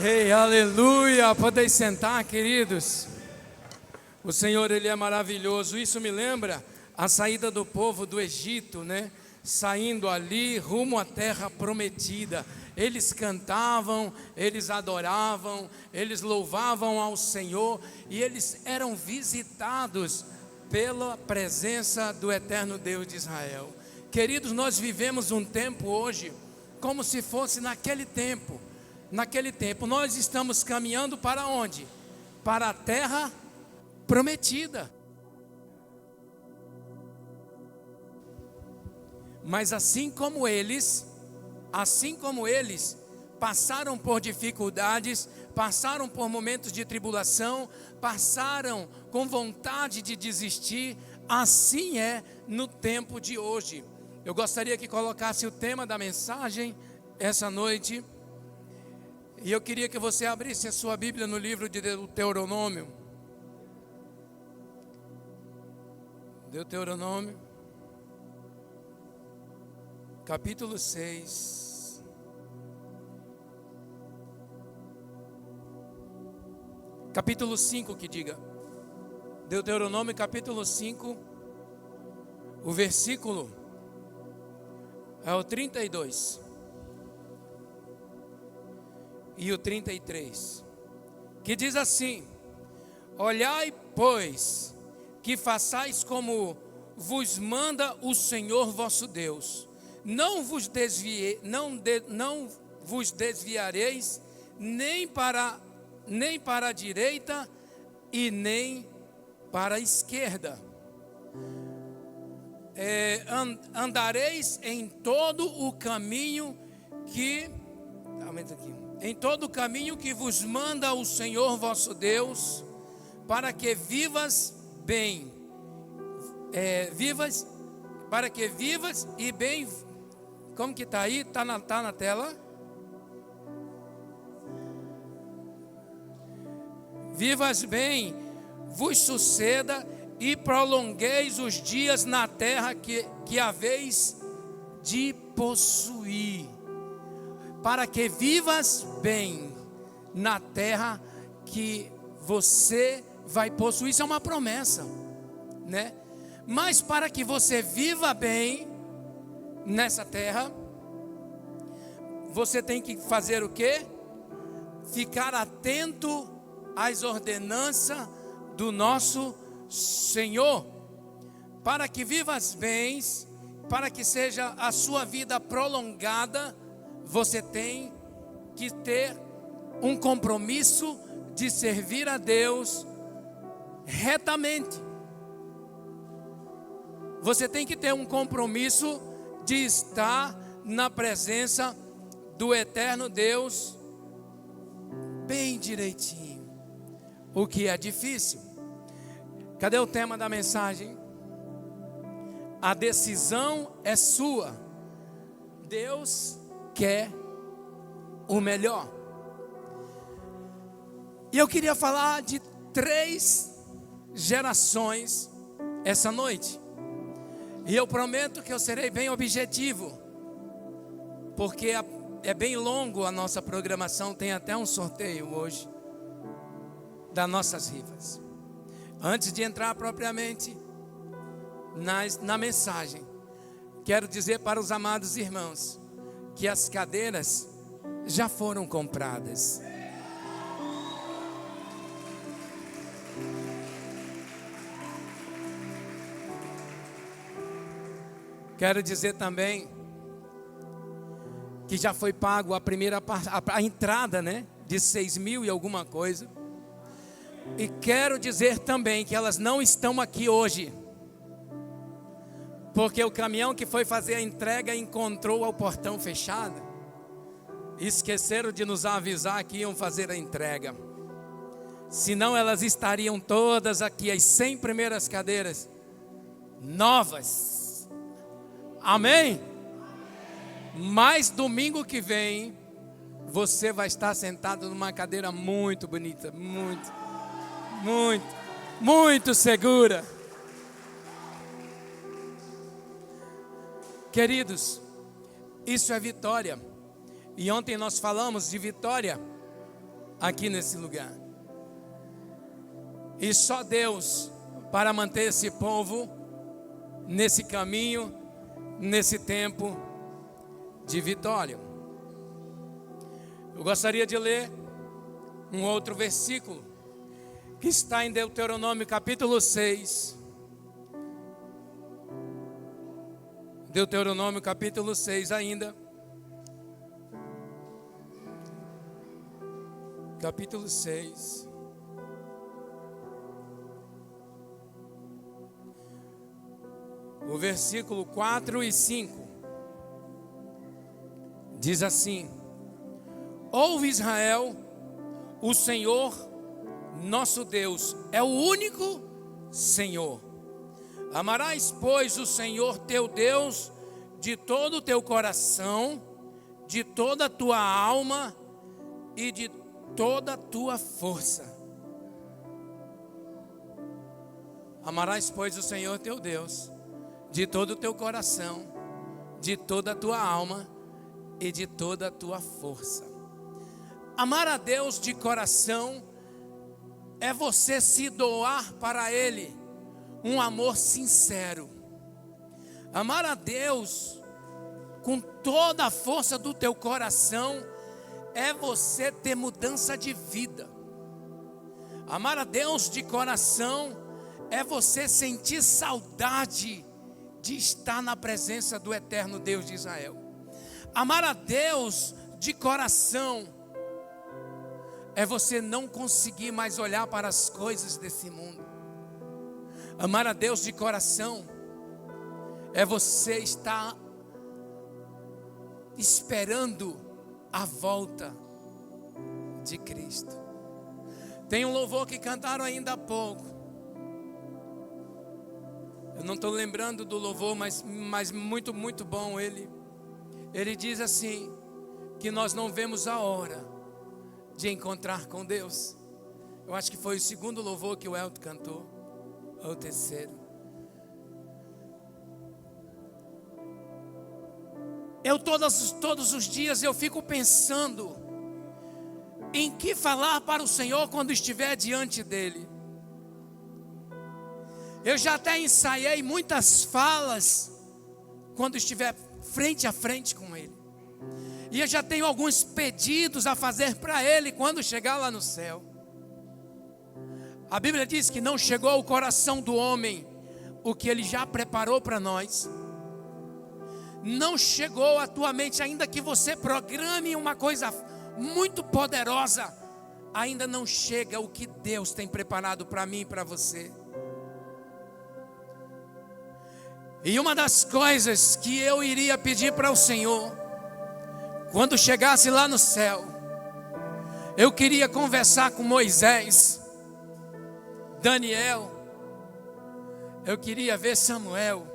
Ei, aleluia! Podem sentar, queridos. O Senhor, Ele é maravilhoso. Isso me lembra a saída do povo do Egito, né? Saindo ali rumo à terra prometida. Eles cantavam, eles adoravam, eles louvavam ao Senhor e eles eram visitados pela presença do eterno Deus de Israel. Queridos, nós vivemos um tempo hoje como se fosse naquele tempo. Naquele tempo, nós estamos caminhando para onde? Para a terra prometida. Mas assim como eles passaram por dificuldades, passaram por momentos de tribulação, passaram com vontade de desistir, assim é no tempo de hoje. Eu gostaria que colocasse o tema da mensagem essa noite. E eu queria que você abrisse a sua Bíblia no livro de Deuteronômio. Deuteronômio, capítulo 6. Capítulo 5 que diga. Deuteronômio capítulo 5, o versículo é o 32. E o 33, que diz assim: olhai, pois, que façais como vos manda o Senhor vosso Deus. Não vos desviareis nem para a direita e nem para a esquerda. Andareis em todo o caminho que... Aumenta aqui. Em todo o caminho que vos manda o Senhor vosso Deus, para que vivas bem, para que vivas e bem. Como que está aí? Está na tela? Vivas bem, vos suceda e prolongueis os dias na terra que haveis de possuir. Para que vivas bem na terra que você vai possuir. Isso é uma promessa, né? Mas para que você viva bem nessa terra, você tem que fazer o quê? Ficar atento às ordenanças do nosso Senhor. Para que vivas bem, para que seja a sua vida prolongada, você tem que ter um compromisso de servir a Deus retamente. Você tem que ter um compromisso de estar na presença do eterno Deus bem direitinho. O que é difícil. Cadê o tema da mensagem? A decisão é sua. Deus quer o melhor. E eu queria falar de 3 gerações essa noite. E eu prometo que eu serei bem objetivo, porque é bem longo a nossa programação, tem até um sorteio hoje das nossas rifas. Antes de entrar propriamente na mensagem, quero dizer para os amados irmãos que as cadeiras já foram compradas. Quero dizer também que já foi pago a entrada, né, de 6.000 e alguma coisa. E quero dizer também que elas não estão aqui hoje, porque o caminhão que foi fazer a entrega encontrou o portão fechado. Esqueceram de nos avisar que iam fazer a entrega. Senão elas estariam todas aqui, as 100 primeiras cadeiras, novas. Amém? Mas domingo que vem, você vai estar sentado numa cadeira muito bonita, muito segura. Queridos, isso é vitória. E ontem nós falamos de vitória aqui nesse lugar. E só Deus para manter esse povo nesse caminho, nesse tempo de vitória. Eu gostaria de ler um outro versículo que está em Deuteronômio capítulo 6. Deuteronômio capítulo 6 ainda. Capítulo 6. O versículo 4 e 5. Diz assim: Ouve Israel, o Senhor nosso Deus é o único Senhor. Amarás, pois, o Senhor teu Deus de todo o teu coração, de toda a tua alma e de toda a tua força. Amarás, pois, o Senhor teu Deus de todo o teu coração, de toda a tua alma e de toda a tua força. Amar a Deus de coração é você se doar para Ele, um amor sincero. Amar a Deus com toda a força do teu coração é você ter mudança de vida. Amar a Deus de coração é você sentir saudade de estar na presença do eterno Deus de Israel. Amar a Deus de coração é você não conseguir mais olhar para as coisas desse mundo. Amar a Deus de coração é você estar esperando a volta de Cristo. Tem um louvor que cantaram ainda há pouco. Eu não estou lembrando do louvor, mas muito, muito bom. Ele diz assim, que nós não vemos a hora de encontrar com Deus. Eu acho que foi o segundo louvor que o Elton cantou, ou o terceiro. Todos os dias eu fico pensando em que falar para o Senhor quando estiver diante dEle. Eu já até ensaiei muitas falas quando estiver frente a frente com Ele. E eu já tenho alguns pedidos a fazer para Ele quando chegar lá no céu. A Bíblia diz que não chegou ao coração do homem o que Ele já preparou para nós. Não chegou à tua mente, ainda que você programe uma coisa muito poderosa, ainda não chega o que Deus tem preparado para mim e para você. E uma das coisas que eu iria pedir para o Senhor, quando chegasse lá no céu, eu queria conversar com Moisés, Daniel, eu queria ver Samuel,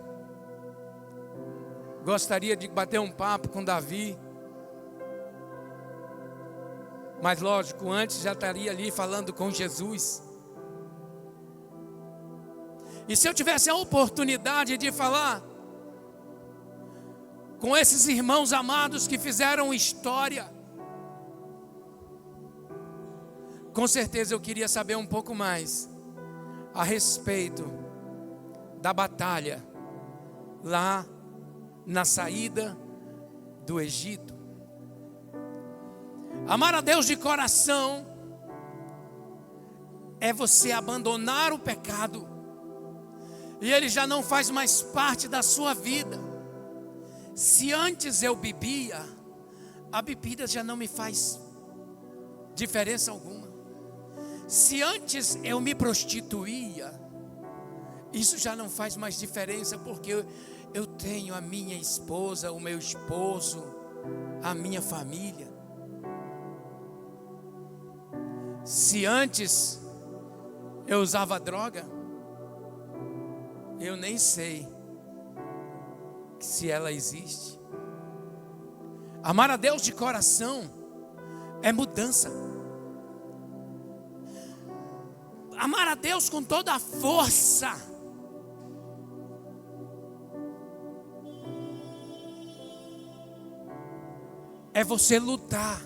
gostaria de bater um papo com Davi, mas lógico, antes já estaria ali falando com Jesus. E se eu tivesse a oportunidade de falar com esses irmãos amados que fizeram história, com certeza eu queria saber um pouco mais a respeito da batalha lá na saída do Egito. Amar a Deus de coração é você abandonar o pecado e ele já não faz mais parte da sua vida. Se antes eu bebia, a bebida já não me faz diferença alguma. Se antes eu me prostituía, isso já não faz mais diferença, porque eu tenho a minha esposa, o meu esposo, a minha família. Se antes eu usava droga, eu nem sei se ela existe. Amar a Deus de coração é mudança. Amar a Deus com toda a força é você lutar.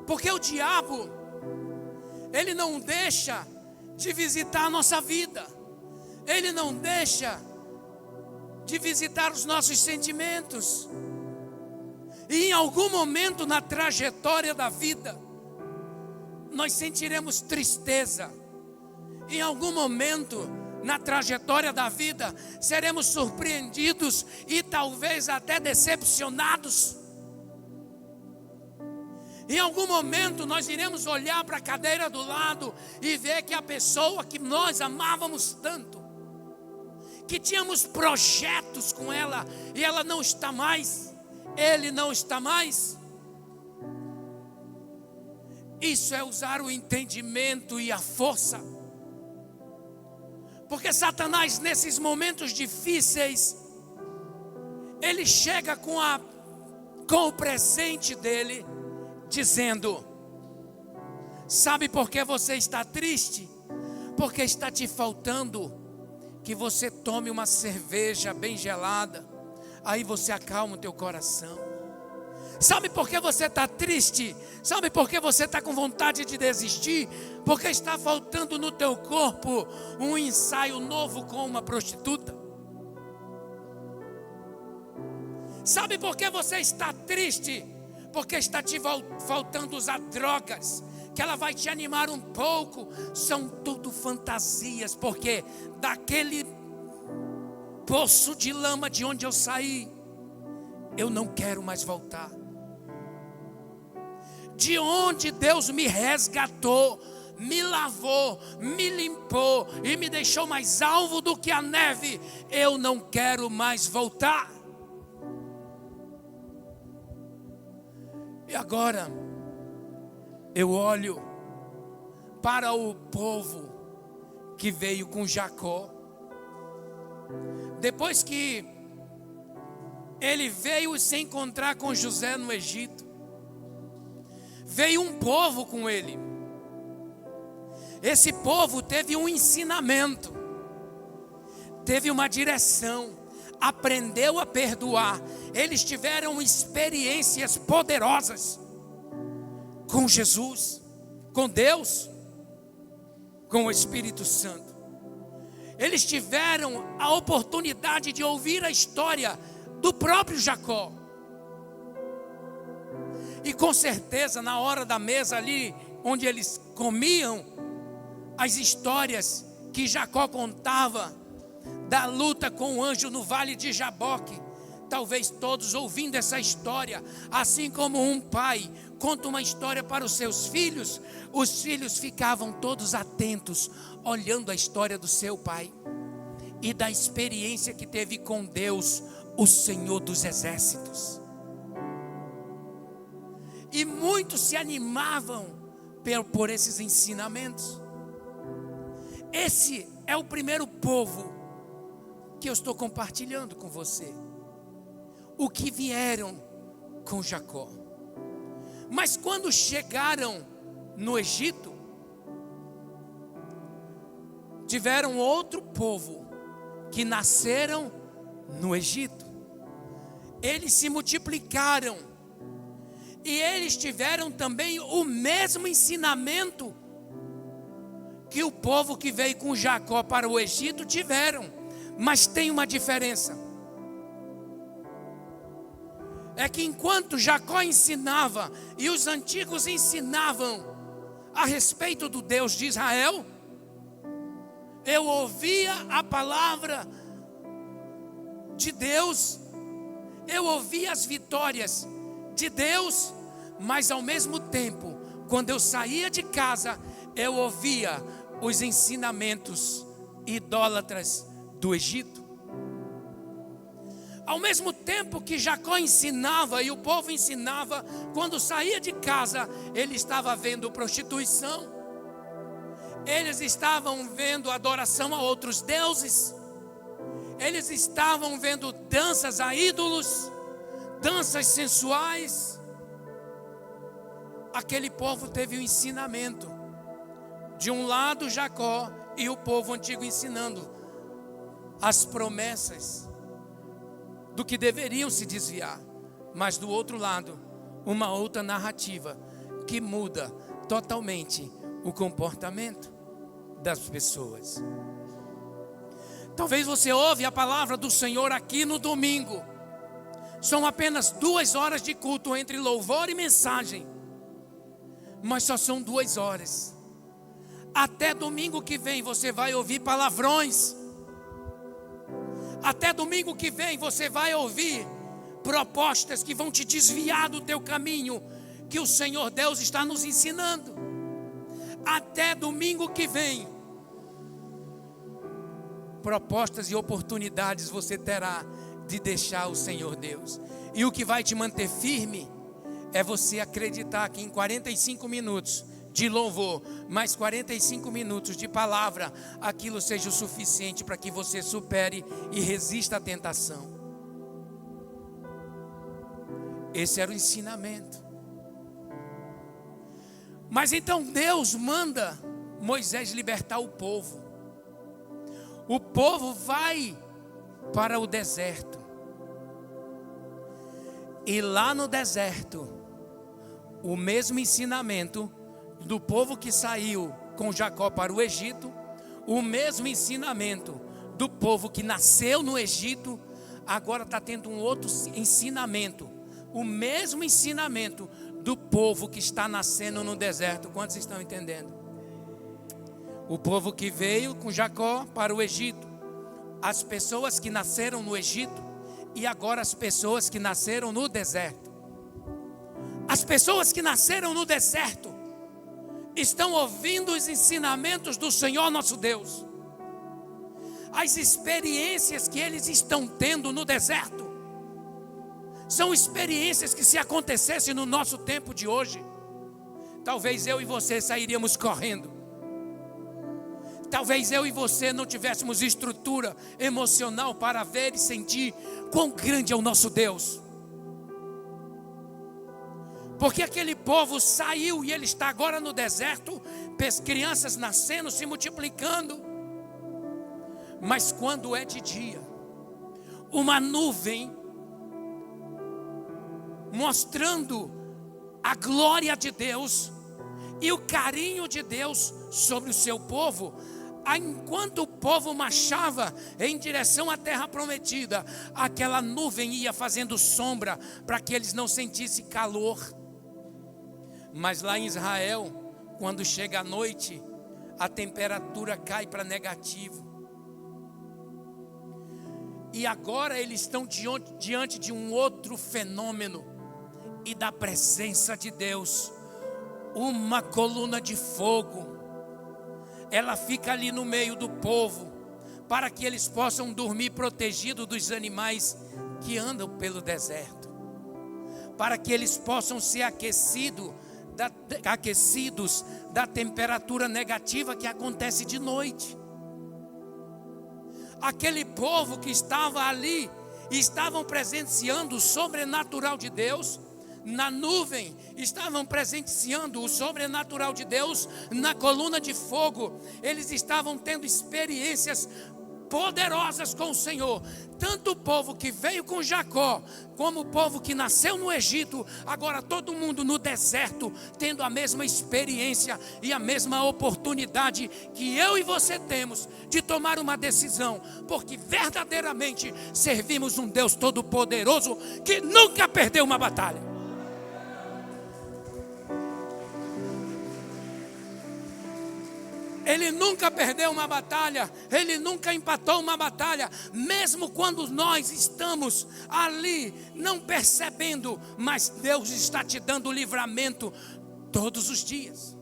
Porque o diabo, ele não deixa de visitar a nossa vida. Ele não deixa de visitar os nossos sentimentos. E em algum momento na trajetória da vida, nós sentiremos tristeza. Em algum momento na trajetória da vida, seremos surpreendidos e talvez até decepcionados. Em algum momento nós iremos olhar para a cadeira do lado e ver que a pessoa que nós amávamos tanto, que tínhamos projetos com ela, e ela não está mais, ele não está mais. Isso é usar o entendimento e a força. Porque Satanás, nesses momentos difíceis, ele chega com o presente dele, dizendo: sabe por que você está triste? Porque está te faltando que você tome uma cerveja bem gelada, aí você acalma o teu coração. Sabe por que você está triste? Sabe por que você está com vontade de desistir? Porque está faltando no teu corpo um ensaio novo com uma prostituta. Sabe por que você está triste? Porque está te faltando usar drogas, que ela vai te animar um pouco. São tudo fantasias, porque daquele poço de lama de onde eu saí, eu não quero mais voltar. De onde Deus me resgatou, me lavou, me limpou e me deixou mais alvo do que a neve, eu não quero mais voltar. E agora eu olho para o povo que veio com Jacó. Depois que ele veio se encontrar com José no Egito, veio um povo com ele. Esse povo teve um ensinamento, teve uma direção, aprendeu a perdoar. Eles tiveram experiências poderosas com Jesus, com Deus, com o Espírito Santo. Eles tiveram a oportunidade de ouvir a história do próprio Jacó. E com certeza na hora da mesa ali, onde eles comiam, as histórias que Jacó contava da luta com o anjo no vale de Jaboque, talvez todos ouvindo essa história, assim como um pai conta uma história para os seus filhos, os filhos ficavam todos atentos, olhando a história do seu pai e da experiência que teve com Deus, o Senhor dos exércitos. E muitos se animavam por esses ensinamentos. Esse é o primeiro povo que eu estou compartilhando com você. O que vieram com Jacó. Mas quando chegaram no Egito, tiveram outro povo que nasceram no Egito. Eles se multiplicaram. E eles tiveram também o mesmo ensinamento que o povo que veio com Jacó para o Egito tiveram. Mas tem uma diferença. É que enquanto Jacó ensinava e os antigos ensinavam a respeito do Deus de Israel, eu ouvia a palavra de Deus, eu ouvia as vitórias de Deus, mas ao mesmo tempo, quando eu saía de casa, eu ouvia os ensinamentos idólatras do Egito. Ao mesmo tempo que Jacó ensinava e o povo ensinava, quando saía de casa, ele estava vendo prostituição, eles estavam vendo adoração a outros deuses, eles estavam vendo danças a ídolos, danças sensuais. Aquele povo teve um ensinamento. De um lado Jacó e o povo antigo ensinando as promessas do que deveriam se desviar. Mas do outro lado, uma outra narrativa que muda totalmente o comportamento das pessoas. Talvez você ouve a palavra do Senhor aqui no domingo. São apenas 2 horas de culto entre louvor e mensagem. Mas só são 2 horas. Até domingo que vem você vai ouvir palavrões. Até domingo que vem você vai ouvir propostas que vão te desviar do teu caminho, que o Senhor Deus está nos ensinando. Até domingo que vem, propostas e oportunidades você terá de deixar o Senhor Deus. E o que vai te manter firme é você acreditar que em 45 minutos de louvor, mais 45 minutos de palavra, aquilo seja o suficiente para que você supere e resista à tentação. Esse era o ensinamento. Mas então Deus manda Moisés libertar o povo. O povo vai para o deserto. E lá no deserto, o mesmo ensinamento do povo que saiu com Jacó para o Egito, o mesmo ensinamento do povo que nasceu no Egito, agora está tendo um outro ensinamento. O mesmo ensinamento do povo que está nascendo no deserto. Quantos estão entendendo? O povo que veio com Jacó para o Egito, as pessoas que nasceram no Egito e agora as pessoas que nasceram no deserto. As pessoas que nasceram no deserto estão ouvindo os ensinamentos do Senhor nosso Deus. As experiências que eles estão tendo no deserto são experiências que, se acontecessem no nosso tempo de hoje, talvez eu e você sairíamos correndo. Talvez eu e você não tivéssemos estrutura emocional para ver e sentir quão grande é o nosso Deus. Porque aquele povo saiu e ele está agora no deserto, crianças nascendo, se multiplicando. Mas quando é de dia, uma nuvem mostrando a glória de Deus e o carinho de Deus sobre o seu povo, enquanto o povo marchava em direção à terra prometida, aquela nuvem ia fazendo sombra para que eles não sentissem calor. Mas lá em Israel, quando chega a noite, a temperatura cai para negativo. E agora eles estão diante de um outro fenômeno e da presença de Deus. Uma coluna de fogo, ela fica ali no meio do povo, para que eles possam dormir protegidos dos animais que andam pelo deserto, para que eles possam ser aquecidos da temperatura negativa que acontece de noite. Aquele povo que estava ali, estavam presenciando o sobrenatural de Deus. Na nuvem, estavam presenciando o sobrenatural de Deus. Na coluna de fogo, eles estavam tendo experiências poderosas com o Senhor. Tanto o povo que veio com Jacó, como o povo que nasceu no Egito, agora todo mundo no deserto, tendo a mesma experiência e a mesma oportunidade que eu e você temos de tomar uma decisão, porque verdadeiramente servimos um Deus todo-poderoso que nunca perdeu uma batalha. Ele nunca perdeu uma batalha, ele nunca empatou uma batalha, mesmo quando nós estamos ali não percebendo, mas Deus está te dando livramento todos os dias.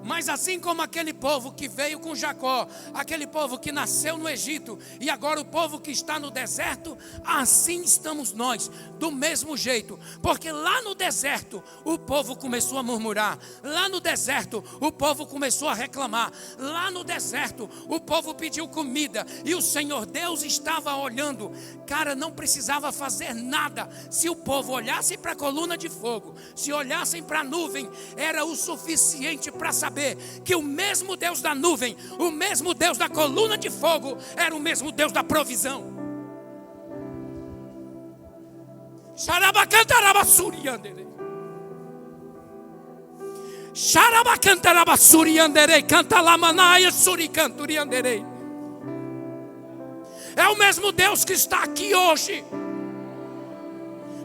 Mas assim como aquele povo que veio com Jacó, aquele povo que nasceu no Egito e agora o povo que está no deserto, assim estamos nós, do mesmo jeito. Porque lá no deserto o povo começou a murmurar, lá no deserto o povo começou a reclamar, lá no deserto o povo pediu comida e o Senhor Deus estava olhando. Cara, não precisava fazer nada. Se o povo olhasse para a coluna de fogo, se olhassem para a nuvem, era o suficiente para saber que o mesmo Deus da nuvem, o mesmo Deus da coluna de fogo, era o mesmo Deus da provisão. Xarabacantarabassurianderei, cantalamanaia suricanturianderei. É o mesmo Deus que está aqui hoje.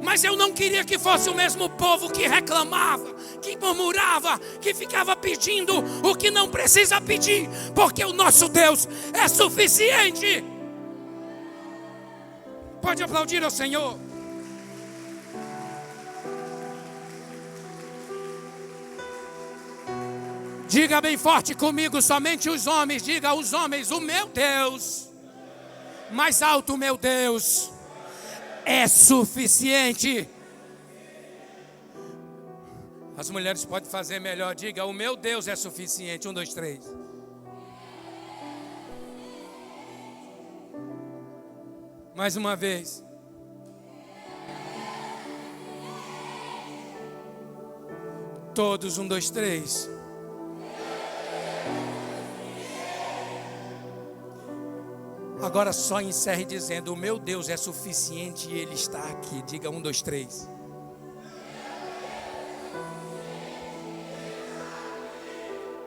Mas eu não queria que fosse o mesmo povo que reclamava, que murmurava, que ficava pedindo o que não precisa pedir, porque o nosso Deus é suficiente. Pode aplaudir ao Senhor. Diga bem forte comigo, somente os homens. Diga aos homens, o meu Deus, mais alto, o meu Deus é suficiente. As mulheres podem fazer melhor. Diga, o meu Deus é suficiente. 1, 2, 3. Mais uma vez. Todos, 1, 2, 3. Agora só encerre dizendo, o meu Deus é suficiente e Ele está aqui. Diga 1, 2, 3.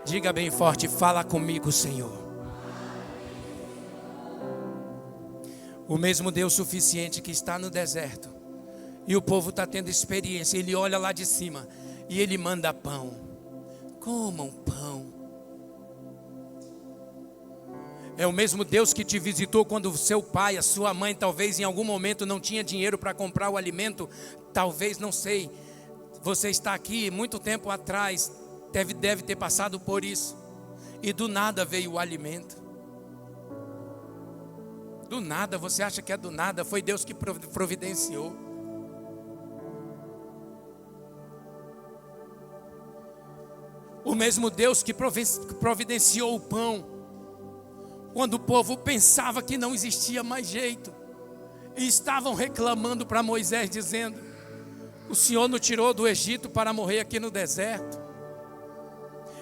Diga bem forte, fala comigo, Senhor. O mesmo Deus suficiente que está no deserto. E o povo está tendo experiência. Ele olha lá de cima e Ele manda pão. Comam pão. É o mesmo Deus que te visitou quando o seu pai, a sua mãe, talvez em algum momento não tinha dinheiro para comprar o alimento. Talvez, não sei. Você está aqui muito tempo atrás, deve ter passado por isso. E do nada veio o alimento. Do nada, você acha que é do nada? Foi Deus que providenciou. O mesmo Deus que providenciou o pão quando o povo pensava que não existia mais jeito, e estavam reclamando para Moisés, dizendo, o Senhor nos tirou do Egito para morrer aqui no deserto.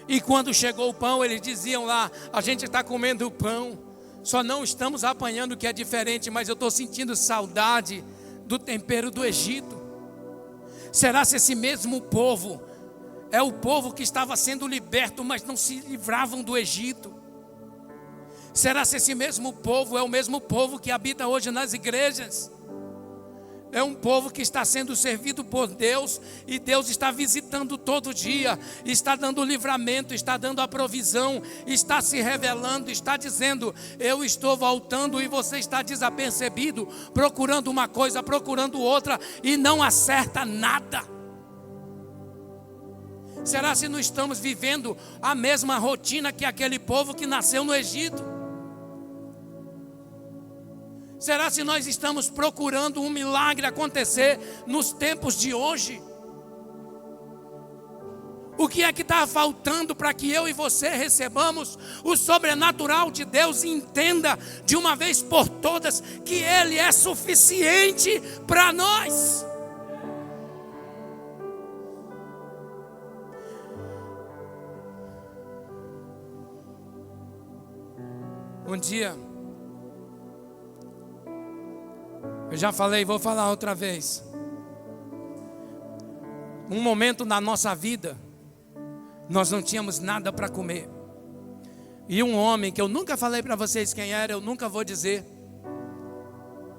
E quando chegou o pão, eles diziam lá, a gente está comendo o pão, só não estamos apanhando o que é diferente, mas eu estou sentindo saudade do tempero do Egito. Será se esse mesmo povo é o povo que estava sendo liberto, mas não se livravam do Egito? Será se esse mesmo povo é o mesmo povo que habita hoje nas igrejas? É um povo que está sendo servido por Deus, e Deus está visitando todo dia, está dando livramento, está dando a provisão, está se revelando, está dizendo, eu estou voltando, e você está desapercebido, procurando uma coisa, procurando outra, e não acerta nada. Será se não estamos vivendo a mesma rotina que aquele povo que nasceu no Egito? Será se nós estamos procurando um milagre acontecer nos tempos de hoje? O que é que está faltando para que eu e você recebamos o sobrenatural de Deus e entenda de uma vez por todas que Ele é suficiente para nós? Um dia, eu já falei, vou falar outra vez. Um momento na nossa vida, nós não tínhamos nada para comer. E um homem, que eu nunca falei para vocês quem era, eu nunca vou dizer,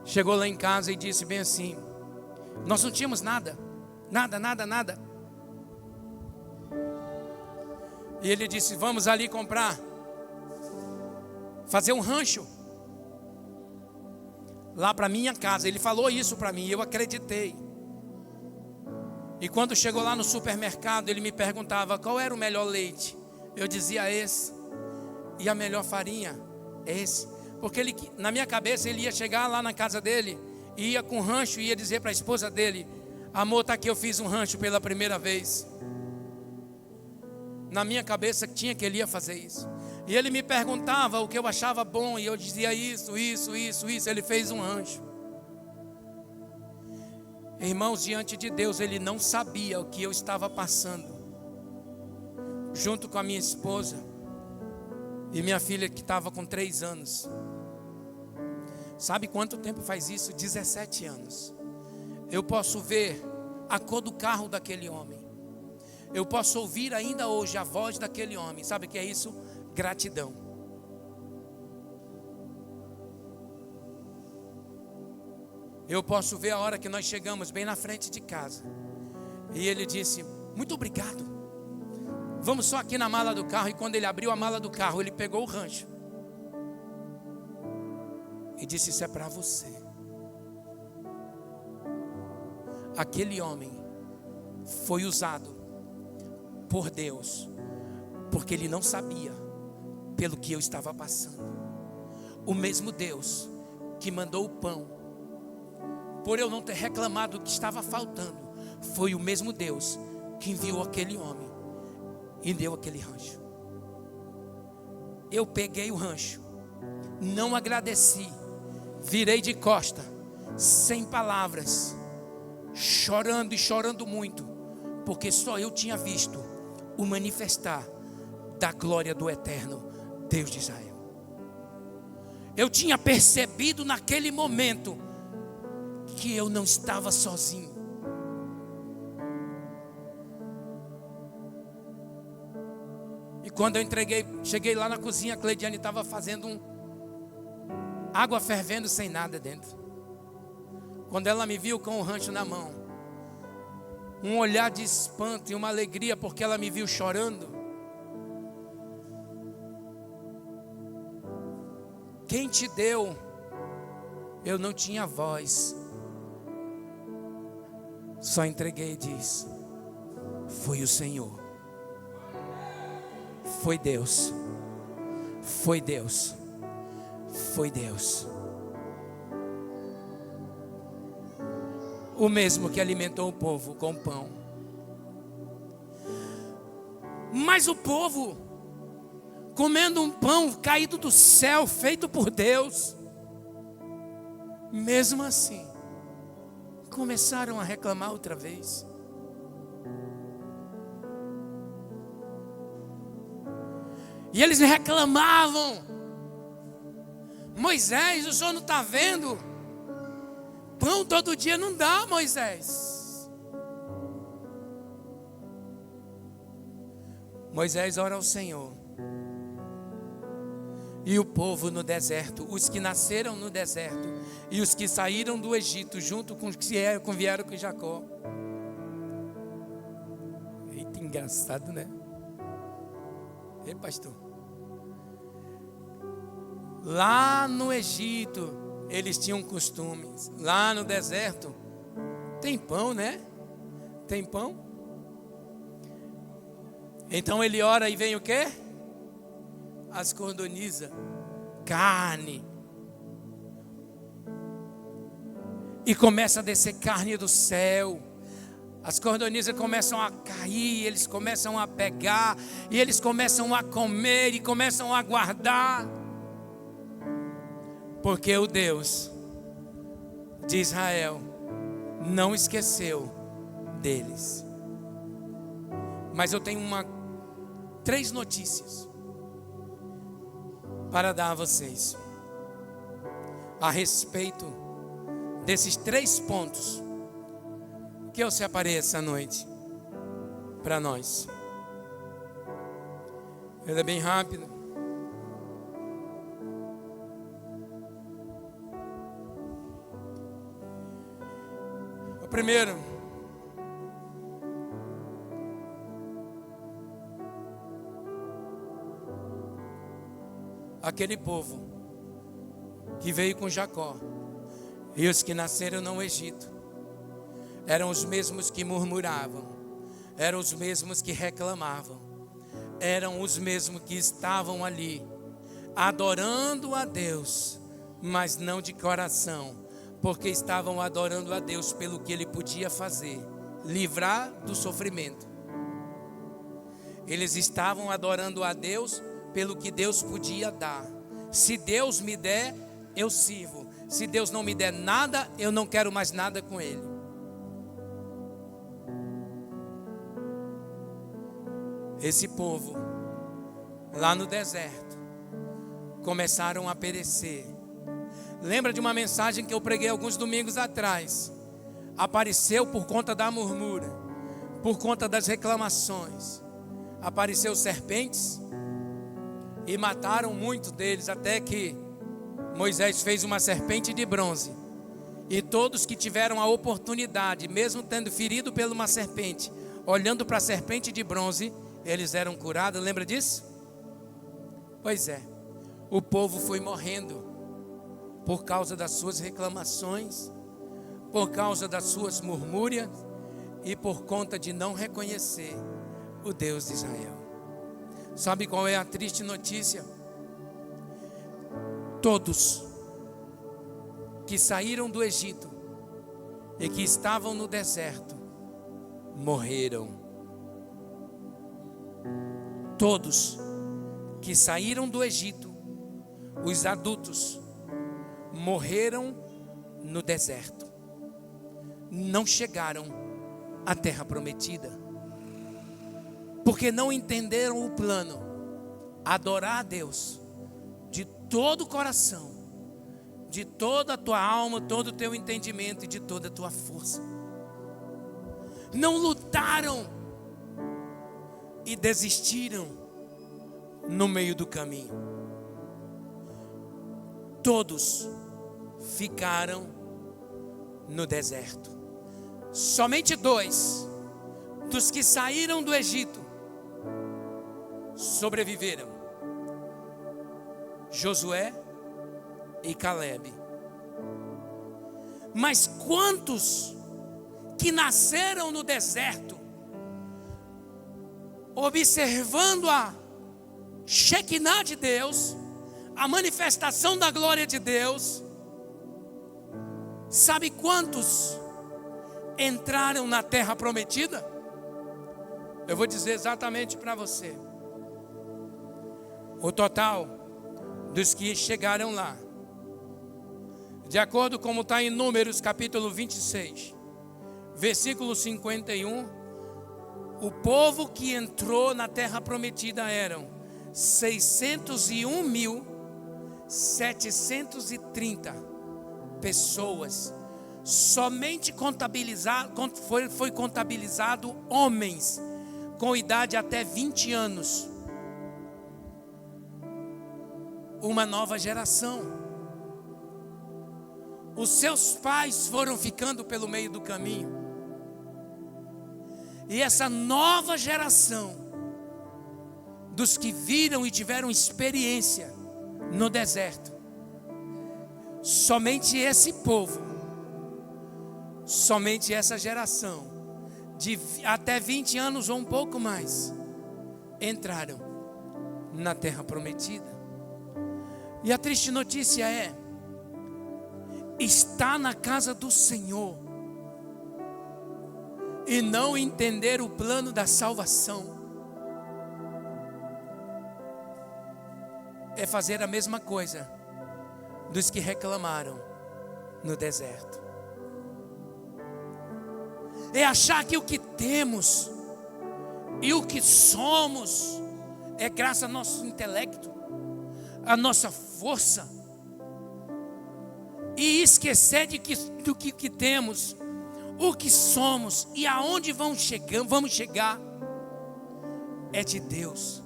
chegou lá em casa e disse bem assim, nós não tínhamos nada. Nada. E ele disse, vamos ali comprar, fazer um rancho lá para minha casa. Ele falou isso para mim, eu acreditei. E quando chegou lá no supermercado, ele me perguntava qual era o melhor leite. Eu dizia esse. E a melhor farinha, esse. Porque ele, na minha cabeça, ele ia chegar lá na casa dele, ia com um rancho e ia dizer para a esposa dele, amor, está aqui, eu fiz um rancho pela primeira vez. Na minha cabeça tinha que ele ia fazer isso. E ele me perguntava o que eu achava bom, e eu dizia isso. Ele fez um rancho. Irmãos, diante de Deus, ele não sabia o que eu estava passando, junto com a minha esposa e minha filha que estava com 3 anos. Sabe quanto tempo faz isso? 17 anos. Eu posso ver a cor do carro daquele homem. eu posso ouvir ainda hoje a voz daquele homem. Sabe o que é isso? Gratidão. Eu posso ver a hora que nós chegamos bem na frente de casa. E ele disse: muito obrigado. Vamos só aqui na mala do carro. E quando ele abriu a mala do carro, ele pegou o rancho e disse: isso é para você. Aquele homem foi usado por Deus, porque ele não sabia pelo que eu estava passando. O mesmo Deus que mandou o pão, por eu não ter reclamado do que estava faltando, foi o mesmo Deus que enviou aquele homem e deu aquele rancho. Eu peguei o rancho, não agradeci, virei de costa, sem palavras, chorando e chorando muito, porque só eu tinha visto o manifestar da glória do eterno Deus de Israel. Eu tinha percebido naquele momento que eu não estava sozinho. E quando eu cheguei lá na cozinha, a Cleidiane estava fazendo água fervendo sem nada dentro. Quando ela me viu com o rancho na mão, um olhar de espanto e uma alegria, porque ela me viu chorando. Quem te deu? Eu não tinha voz, só entreguei e disse: foi o Senhor, foi Deus, foi Deus, foi Deus. O mesmo que alimentou o povo com pão. Mas o povo, comendo um pão caído do céu, feito por Deus, mesmo assim, começaram a reclamar outra vez. E eles reclamavam: Moisés, o senhor não está vendo? Pão todo dia não dá, Moisés. Moisés ora ao Senhor. E o povo no deserto, os que nasceram no deserto e os que saíram do Egito, junto com os que vieram com Jacó. Eita, engraçado, né? Ei, pastor. Lá no Egito, eles tinham costumes. Lá no deserto tem pão, né? Tem pão. Então ele ora e vem o quê? As cordonizas, carne. E começa a descer carne do céu. As cordonizas começam a cair, eles começam a pegar, e eles começam a comer e começam a guardar. Porque o Deus de Israel não esqueceu deles. Mas eu tenho 3 notícias para dar a vocês a respeito desses 3 pontos que eu separei essa noite para nós. Ele é bem rápido. O primeiro, aquele povo que veio com Jacó e os que nasceram no Egito eram os mesmos que murmuravam, eram os mesmos que reclamavam, eram os mesmos que estavam ali adorando a Deus, mas não de coração, porque estavam adorando a Deus pelo que Ele podia fazer, livrar do sofrimento. Eles estavam adorando a Deus pelo que Deus podia dar. Se Deus me der, eu sirvo. Se Deus não me der nada, eu não quero mais nada com Ele. Esse povo, lá no deserto, começaram a perecer. Lembra de uma mensagem que eu preguei alguns domingos atrás? Apareceu por conta da murmura. por conta das reclamações, apareceu serpentes e mataram muitos deles, até que Moisés fez uma serpente de bronze. E todos que tiveram a oportunidade, mesmo tendo ferido por uma serpente, olhando para a serpente de bronze, eles eram curados. Lembra disso? Pois é, o povo foi morrendo por causa das suas reclamações, por causa das suas murmúrias e por conta de não reconhecer o Deus de Israel. Sabe qual é a triste notícia? Todos que saíram do Egito e que estavam no deserto morreram. Todos que saíram do Egito, os adultos, morreram no deserto. Não chegaram à terra prometida, porque não entenderam o plano. Adorar a Deus de todo o coração, de toda a tua alma, todo o teu entendimento e de toda a tua força. Não lutaram e desistiram no meio do caminho. Todos ficaram no deserto. Somente 2 dos que saíram do Egito sobreviveram: Josué e Calebe. Mas quantos que nasceram no deserto, observando a Shekinah de Deus, a manifestação da glória de Deus, sabe quantos entraram na terra prometida? Eu vou dizer exatamente para você. O total dos que chegaram lá, de acordo com está em Números capítulo 26, versículo 51, o povo que entrou na terra prometida eram 601.730 pessoas. Somente foi contabilizado homens com idade até 20 anos. Uma nova geração. Os seus pais foram ficando pelo meio do caminho. E essa nova geração, dos que viram e tiveram experiência no deserto, somente esse povo, somente essa geração, de até 20 anos ou um pouco mais, entraram na terra prometida. E a triste notícia é: está na casa do Senhor e não entender o plano da salvação é fazer a mesma coisa dos que reclamaram no deserto. É achar que o que temos e o que somos é graças ao nosso intelecto, a nossa força, e esquecer do que temos, o que somos e aonde vamos chegar é de Deus.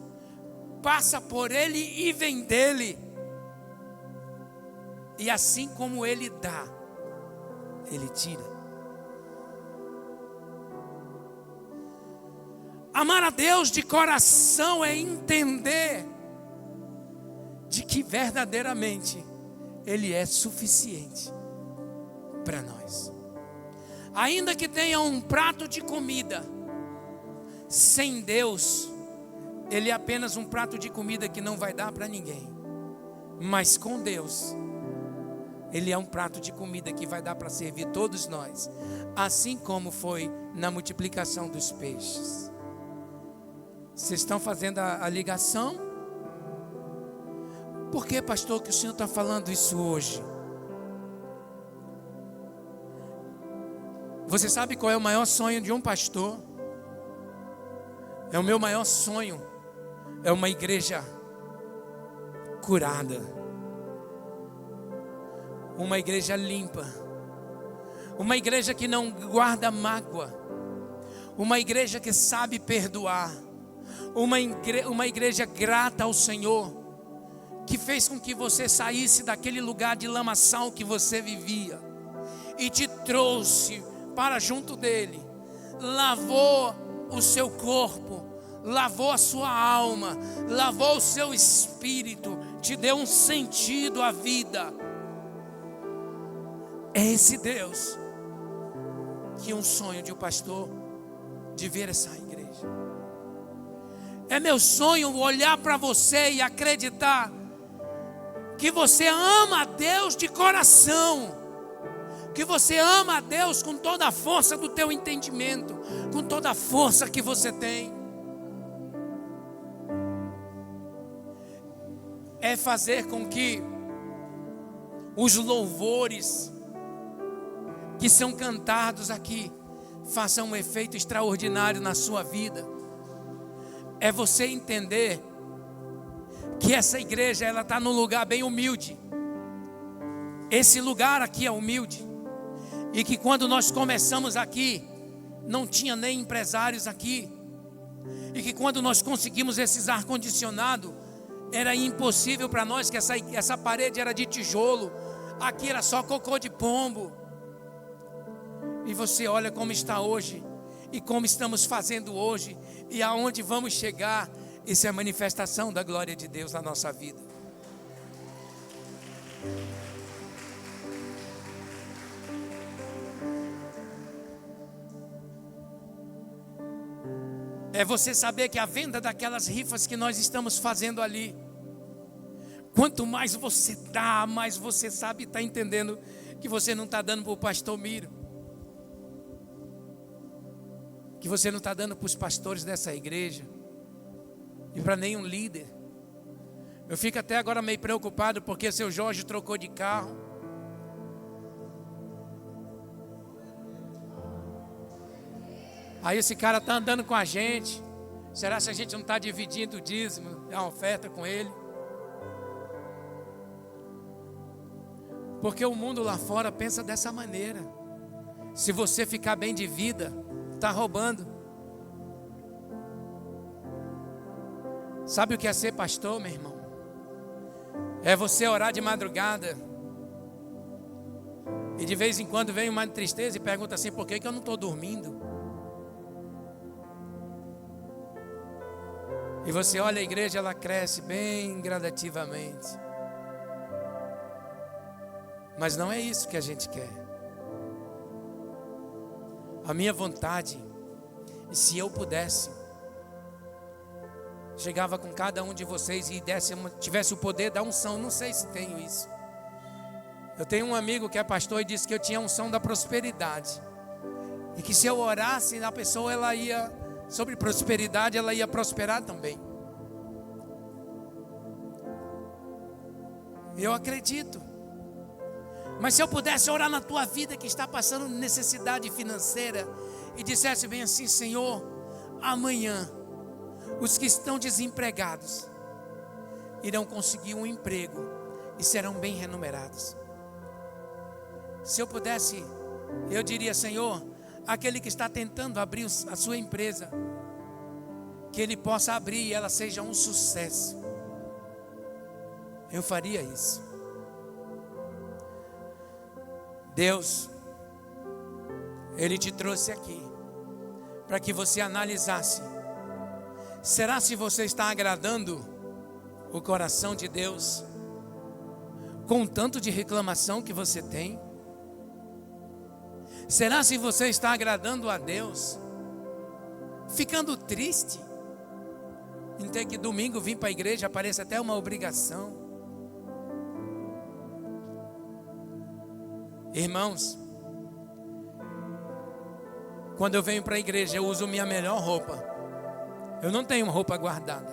Passa por Ele e vem dEle. E assim como Ele dá, Ele tira. Amar a Deus de coração é entender de que verdadeiramente Ele é suficiente para nós. Ainda que tenha um prato de comida, sem Deus, ele é apenas um prato de comida que não vai dar para ninguém. Mas com Deus, ele é um prato de comida que vai dar para servir todos nós. Assim como foi na multiplicação dos peixes. Vocês estão fazendo a ligação? Por que, pastor, que o senhor está falando isso hoje? Você sabe qual é o maior sonho de um pastor? É o meu maior sonho. É uma igreja curada. Uma igreja limpa. Uma igreja que não guarda mágoa. uma igreja que sabe perdoar, uma igreja grata ao Senhor, que fez com que você saísse daquele lugar de lamaçal que você vivia e te trouxe para junto dele, lavou o seu corpo, lavou a sua alma, lavou o seu espírito, te deu um sentido à vida. É esse Deus que um sonho de um pastor de ver essa igreja. É meu sonho olhar para você e acreditar que você ama a Deus de coração, que você ama a Deus com toda a força do teu entendimento, com toda a força que você tem. É fazer com que os louvores que são cantados aqui façam um efeito extraordinário na sua vida. É você entender que essa igreja, ela está num lugar bem humilde. Esse lugar aqui é humilde. E que quando nós começamos aqui, não tinha nem empresários aqui. E que quando nós conseguimos esses ar-condicionado, era impossível para nós, que essa parede era de tijolo. Aqui era só cocô de pombo. E você olha como está hoje, e como estamos fazendo hoje, e aonde vamos chegar. Isso é a manifestação da glória de Deus na nossa vida. É você saber que a venda daquelas rifas que nós estamos fazendo ali, quanto mais você dá, mais você sabe, está entendendo que você não está dando para o pastor Miro, que você não está dando para os pastores dessa igreja e para nenhum líder. Eu fico até agora meio preocupado porque seu Jorge trocou de carro. Aí esse cara está andando com a gente. Será que a gente não está dividindo o dízimo, a oferta com ele? Porque o mundo lá fora pensa dessa maneira. Se você ficar bem de vida, está roubando. Sabe o que é ser pastor, meu irmão? É você orar de madrugada e de vez em quando vem uma tristeza e pergunta assim: por que eu não estou dormindo? E você olha a igreja, ela cresce bem gradativamente. Mas não é isso que a gente quer. A minha vontade, se eu pudesse, chegava com cada um de vocês e tivesse o poder da unção. Não sei se tenho isso. Eu tenho um amigo que é pastor e disse que eu tinha a unção da prosperidade. E que se eu orasse na pessoa, ela ia, sobre prosperidade, ela ia prosperar também. Eu acredito. Mas se eu pudesse orar na tua vida que está passando necessidade financeira e dissesse bem assim: Senhor, amanhã os que estão desempregados irão conseguir um emprego e serão bem remunerados. Se eu pudesse, eu diria: Senhor, aquele que está tentando abrir a sua empresa, que ele possa abrir e ela seja um sucesso. Eu faria isso. Deus, Ele te trouxe aqui para que você analisasse: será se você está agradando o coração de Deus com o tanto de reclamação que você tem? Será se você está agradando a Deus ficando triste em ter que domingo vir para a igreja? Parece até uma obrigação. Irmãos, quando eu venho para a igreja, eu uso minha melhor roupa. Eu não tenho uma roupa guardada.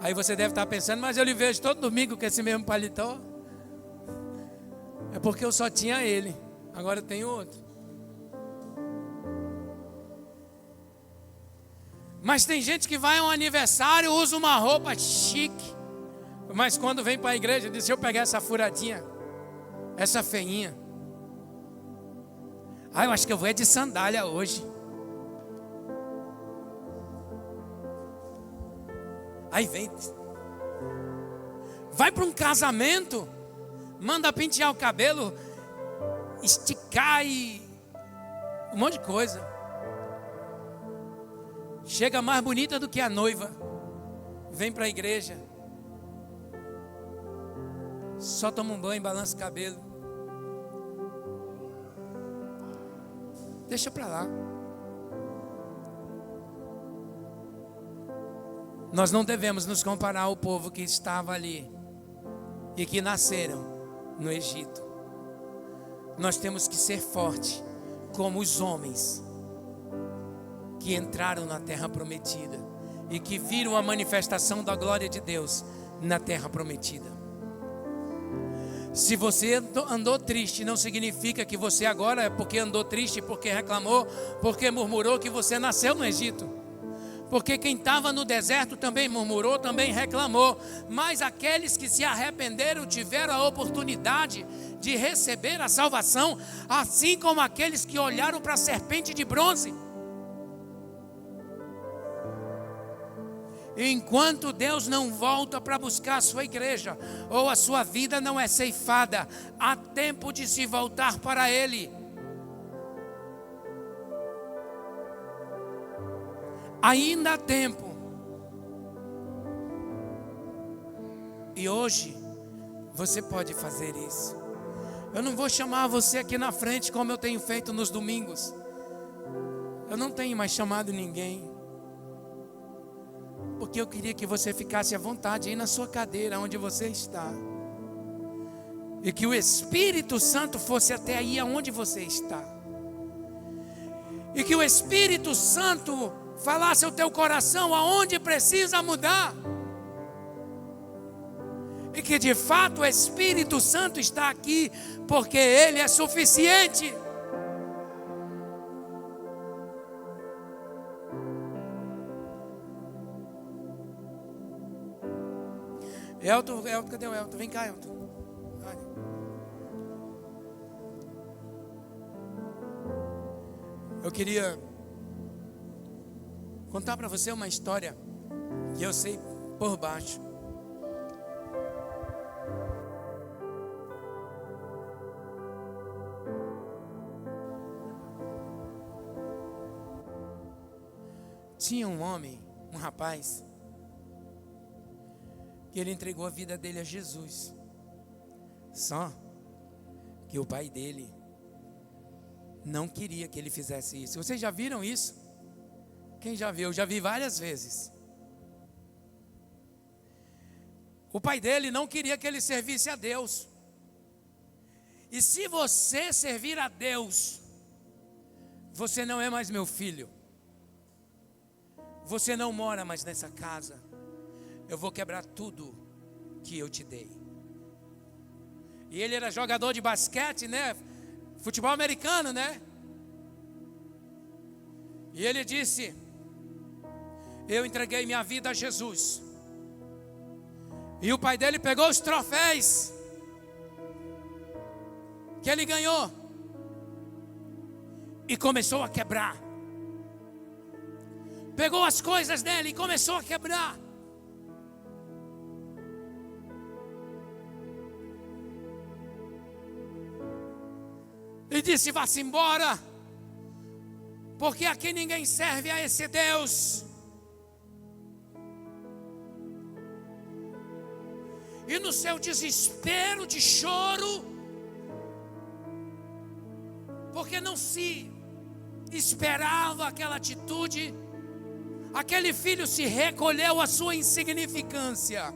Aí você deve estar pensando: mas eu lhe vejo todo domingo com esse mesmo paletó. É porque eu só tinha ele, agora eu tenho outro. Mas tem gente que vai a um aniversário, usa uma roupa chique, mas quando vem para a igreja, diz: se eu pegar essa furadinha, essa feinha, eu acho que eu vou de sandália hoje. Aí vem. Vai para um casamento, manda pentear o cabelo, esticar e um monte de coisa. Chega mais bonita do que a noiva. Vem para a igreja. Só toma um banho, balança o cabelo. Deixa para lá. Nós não devemos nos comparar ao povo que estava ali e que nasceram no Egito. Nós temos que ser fortes como os homens que entraram na terra prometida e que viram a manifestação da glória de Deus na terra prometida. Se você andou triste, não significa que você agora é porque andou triste, porque reclamou, porque murmurou que você nasceu no Egito. Porque quem estava no deserto também murmurou, também reclamou. Mas aqueles que se arrependeram tiveram a oportunidade de receber a salvação, assim como aqueles que olharam para a serpente de bronze. Enquanto Deus não volta para buscar a sua igreja, ou a sua vida não é ceifada, há tempo de se voltar para Ele. Ainda há tempo. E hoje você pode fazer isso. Eu não vou chamar você aqui na frente como eu tenho feito nos domingos. Eu não tenho mais chamado ninguém. Porque eu queria que você ficasse à vontade aí na sua cadeira, onde você está. E que o Espírito Santo fosse até aí aonde você está. E que o Espírito Santo falasse ao teu coração aonde precisa mudar. E que de fato o Espírito Santo está aqui, porque Ele é suficiente. Elton, cadê o Elton? Vem cá, Elton. Eu queria contar para você uma história que eu sei por baixo. Tinha um homem, um rapaz, que ele entregou a vida dele a Jesus. Só que o pai dele não queria que ele fizesse isso. Vocês já viram isso? Quem já viu? Eu já vi várias vezes. O pai dele não queria que ele servisse a Deus. E se você servir a Deus, você não é mais meu filho. Você não mora mais nessa casa. Eu vou quebrar tudo que eu te dei. E ele era jogador de basquete, né? Futebol americano, né? E ele disse: eu entreguei minha vida a Jesus. E o pai dele pegou os troféus que ele ganhou e começou a quebrar. Pegou as coisas dele e começou a quebrar. E disse: vá-se embora, porque aqui ninguém serve a esse Deus. E no seu desespero de choro, porque não se esperava aquela atitude, aquele filho se recolheu à sua insignificância.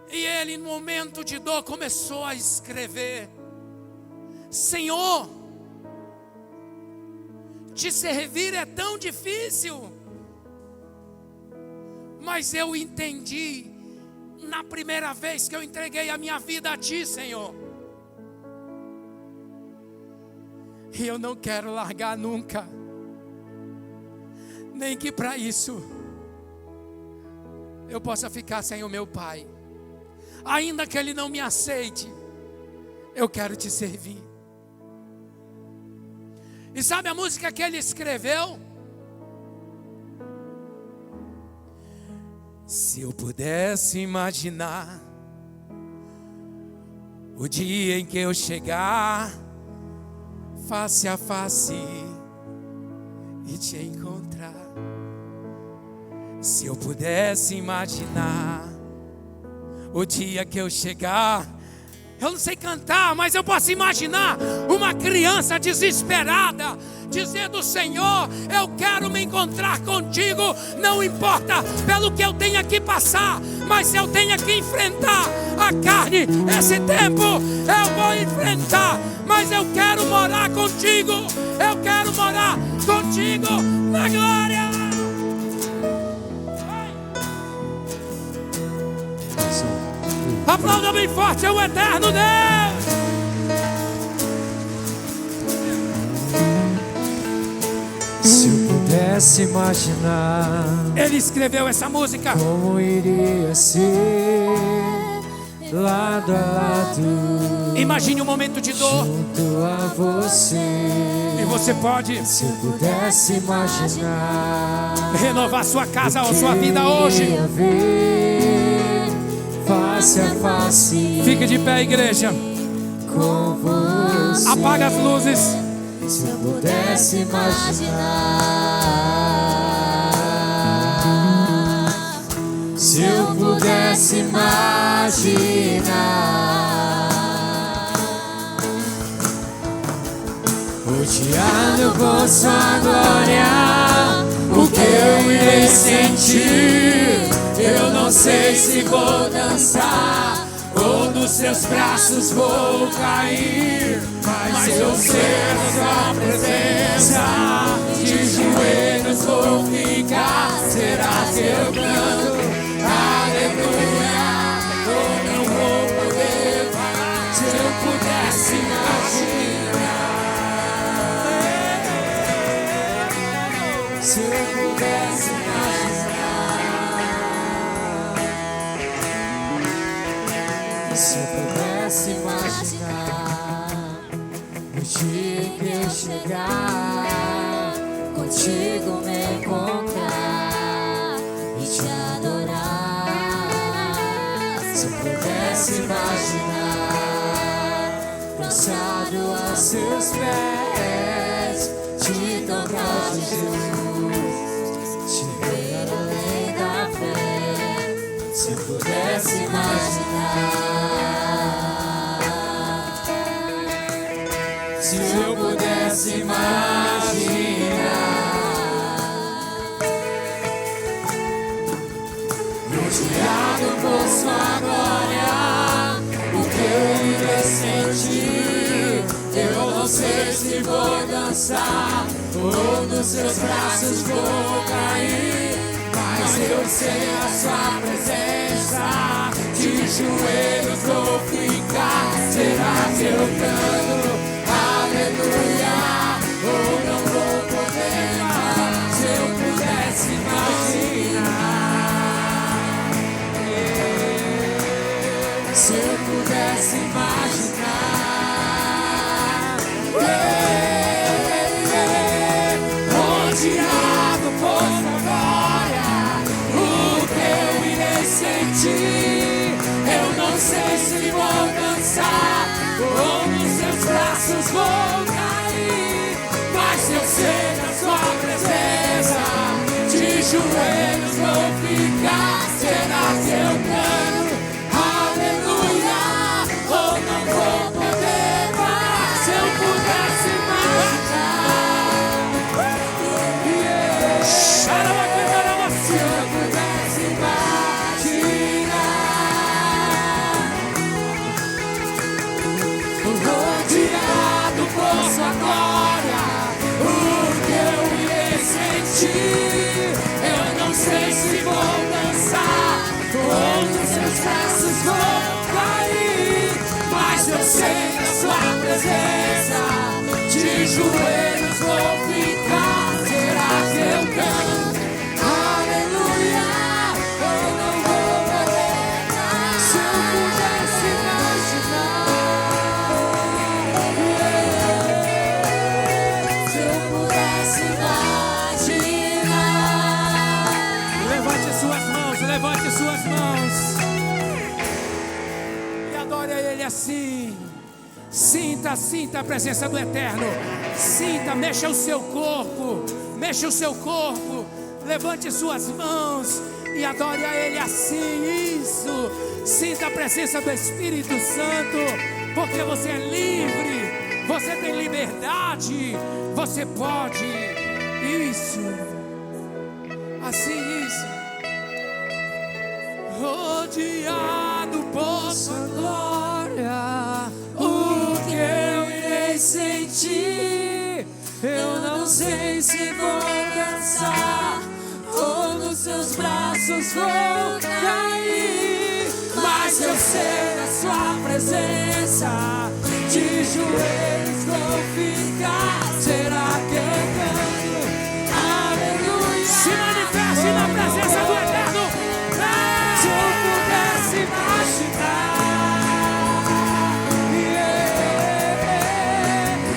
E ele, no momento de dor, começou a escrever: Senhor, te servir é tão difícil. Mas eu entendi na primeira vez que eu entreguei a minha vida a Ti, Senhor. E eu não quero largar nunca. Nem que para isso eu possa ficar sem o meu pai. Ainda que ele não me aceite, eu quero te servir. E sabe a música que ele escreveu? Se eu pudesse imaginar o dia em que eu chegar face a face e te encontrar. Se eu pudesse imaginar o dia que eu chegar. Eu não sei cantar, mas eu posso imaginar uma criança desesperada dizendo: Senhor, eu quero me encontrar contigo. Não importa pelo que eu tenha que passar, mas se eu tenho que enfrentar a carne, esse tempo eu vou enfrentar. Mas eu quero morar contigo. Eu quero morar contigo na glória. Aplauda bem forte ao eterno Deus. Se eu pudesse imaginar, Ele escreveu essa música, como iria ser lado a lado. Imagine um momento de dor junto a você. e você pode Se eu pudesse imaginar, renovar sua casa ou sua vida hoje. queria ver face a face. Fique de pé, igreja. Com você. Apaga as luzes. Se eu pudesse imaginar, se eu pudesse imaginar, rodeado com sua glória, o que eu irei sentir? Eu não sei se vou dançar ou nos seus braços vou cair, mas eu sei a sua presença. De joelhos vou ficar. Será que eu canto aleluia? Ou não vou poder parar? Se eu pudesse imaginar, se eu pudesse imaginar, se eu pudesse imaginar o dia que eu chegar, contigo me encontrar e te adorar. Se eu pudesse imaginar, prostrado aos seus pés, te tocar, Jesus, te ver além da fé. Se eu pudesse imaginar, se eu pudesse imaginar, rodeado por sua glória, o que eu irei sentir? Eu não sei se vou dançar ou nos seus braços vou cair, mas eu sei a sua presença. De joelhos vou ficar. Será que eu canto aleluia? Ou não vou poder parar? Se eu pudesse imaginar, se eu pudesse imaginar, rodeado por sua glória, o que eu irei sentir? Eu não sei se vou dançar ou nos seus braços vou cair, mas eu sei da sua presença. De joelhos vou ficar. Será que eu canto aleluia? Ou não vou poder parar? Se eu pudesse imaginar, se eu pudesse imaginar, rodeado por sua glória, o que eu irei sentir? Eu não sei se vou dançar ou nos seus braços vou cair, mas eu sei da sua presença. De joelhos vou ficar. Será que eu canto aleluia? Ou não vou poder parar? Se eu pudesse imaginar, se eu pudesse imaginar. Levante suas mãos, levante Adore assim. Sinta a presença do Eterno. Sinta, mexa o seu corpo. Mexa o seu corpo. Levante suas mãos e adore a Ele assim. Isso. Sinta a presença do Espírito Santo. Porque você é livre. Você tem liberdade. Você pode. Isso. Assim, isso. Rodeado por sua glória, o que eu irei sentir? Eu não sei se vou cansar, ou nos seus braços vou cair, mas eu sei na sua presença, de joelhos vou ficar. Será que eu canto? Aleluia! Se manifeste na presença do Eterno. Se eu pudesse imaginar,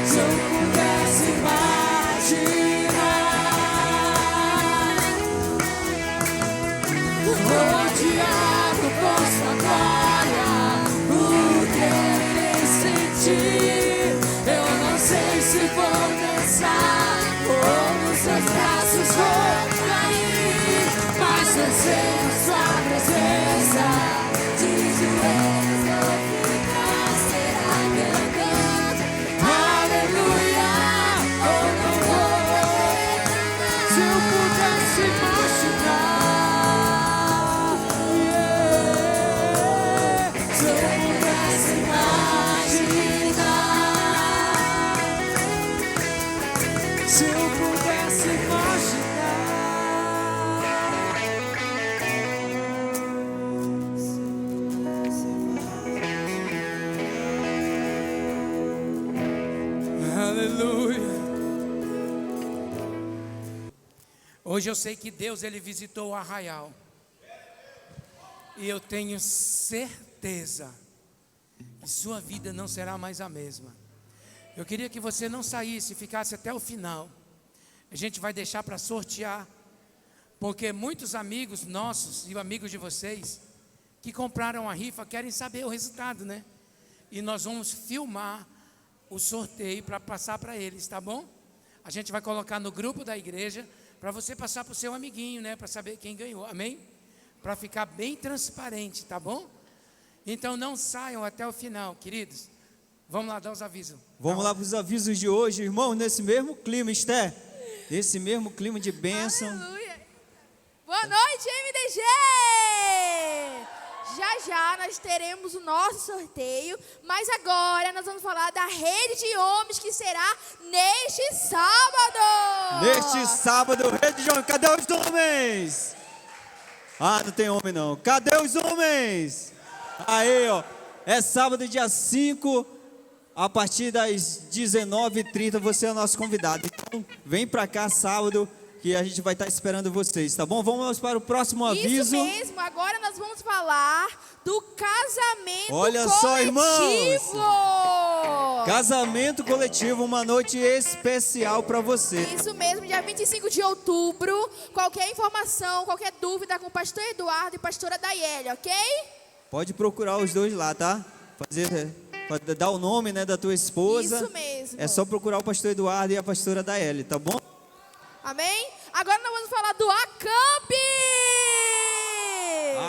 se eu pudesse imaginar, rodeado por sua glória, o que eu irei sentir? Eu não sei se vou dançar, ou nos seus braços vou cair, mas eu sei na sua presença, de joelhos vou ficar. Será que eu canto? Aleluia, ou não vou reclamar? Se eu pudesse imaginar, se eu pudesse imaginar, se eu pudesse imaginar. Aleluia. Hoje eu sei que Deus ele visitou o arraial. E eu tenho certeza que sua vida não será mais a mesma. Eu queria que você não saísse, ficasse até o final. A gente vai deixar para sortear, porque muitos amigos nossos e amigos de vocês que compraram a rifa querem saber o resultado, né? E nós vamos filmar o sorteio para passar para eles, tá bom? A gente vai colocar no grupo da igreja para você passar para o seu amiguinho, né? Para saber quem ganhou, amém? Para ficar bem transparente, tá bom? Então não saiam até o final, queridos. Vamos lá dar os avisos. Vamos lá para os avisos de hoje, irmão, nesse mesmo clima, Esther. Nesse mesmo clima de bênção. Aleluia. Boa noite, MDG! Já nós teremos o nosso sorteio, mas agora nós vamos falar da rede de homens que será neste sábado. Neste sábado, rede de homens. Cadê os homens? Ah, não tem homem não. Cadê os homens? Aí, ó. É sábado, dia 5, a partir das 19h30, você é o nosso convidado. Então, vem pra cá sábado, que a gente vai estar esperando vocês, tá bom? Vamos para o próximo aviso. Isso mesmo, agora nós vamos falar do casamento Olha coletivo. só, irmãos. Casamento coletivo, uma noite especial para você. Isso mesmo, dia 25 de outubro. Qualquer informação, qualquer dúvida com o pastor Eduardo e pastora Daiele, ok? Pode procurar os dois lá, tá? Dar o nome, né, da tua esposa. Isso mesmo. É só procurar o pastor Eduardo e a pastora Daiele, tá bom? Amém? Agora nós vamos falar do Acampe!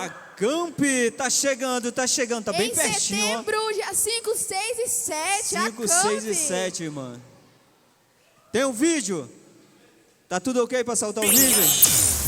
Acampe, tá chegando, tá bem pertinho, ó. Em setembro, dia 5, 6 e 7, 5, Acampe. 6 e 7, irmã. Tem um vídeo? Tá tudo ok para saltar o vídeo?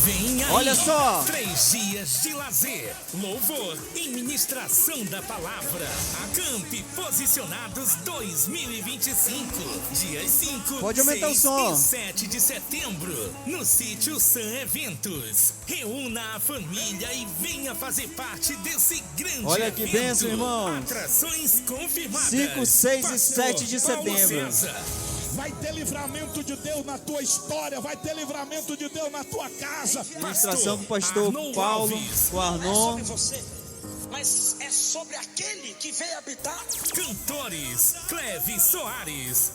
Vem aí, olha só! 3 dias de lazer, louvor e ministração da palavra. Acampe Posicionados 2025. Dias 5, Pode aumentar 6 o som. e 7 de setembro, no sítio Sun Eventos. Reúna a família e venha fazer parte desse grande Olha que evento. bênção, irmãos. Atrações confirmadas. 5, 6 e Pastor 7 de Paulo setembro. César. Vai ter livramento de Deus na tua história, vai ter livramento de Deus na tua casa. Ministração com o pastor Arnon Paulo, Alves. com Não é Arnon. sobre você, mas é sobre aquele que veio habitar. Cantores Cleve Soares.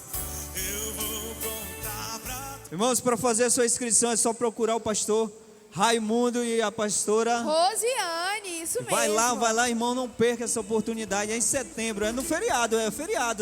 Irmãos, para fazer a sua inscrição é só procurar o pastor Raimundo e a pastora Rosiane. Isso mesmo. Vai lá, irmão, não perca essa oportunidade. É em setembro, é no feriado,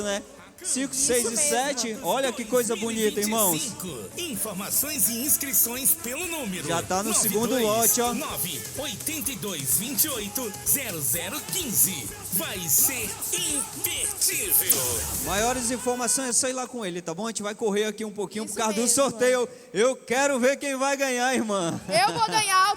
né? 5, 6 e mesmo. 7. Olha que coisa bonita, irmãos. 2025. Informações e inscrições pelo número. Já tá no segundo lote, ó. 982280015. Vai ser imperdível. Maiores informações é só ir lá com ele, tá bom? A gente vai correr aqui um pouquinho Isso por causa do mesmo. sorteio. Eu quero ver quem vai ganhar, irmã. Eu vou ganhar o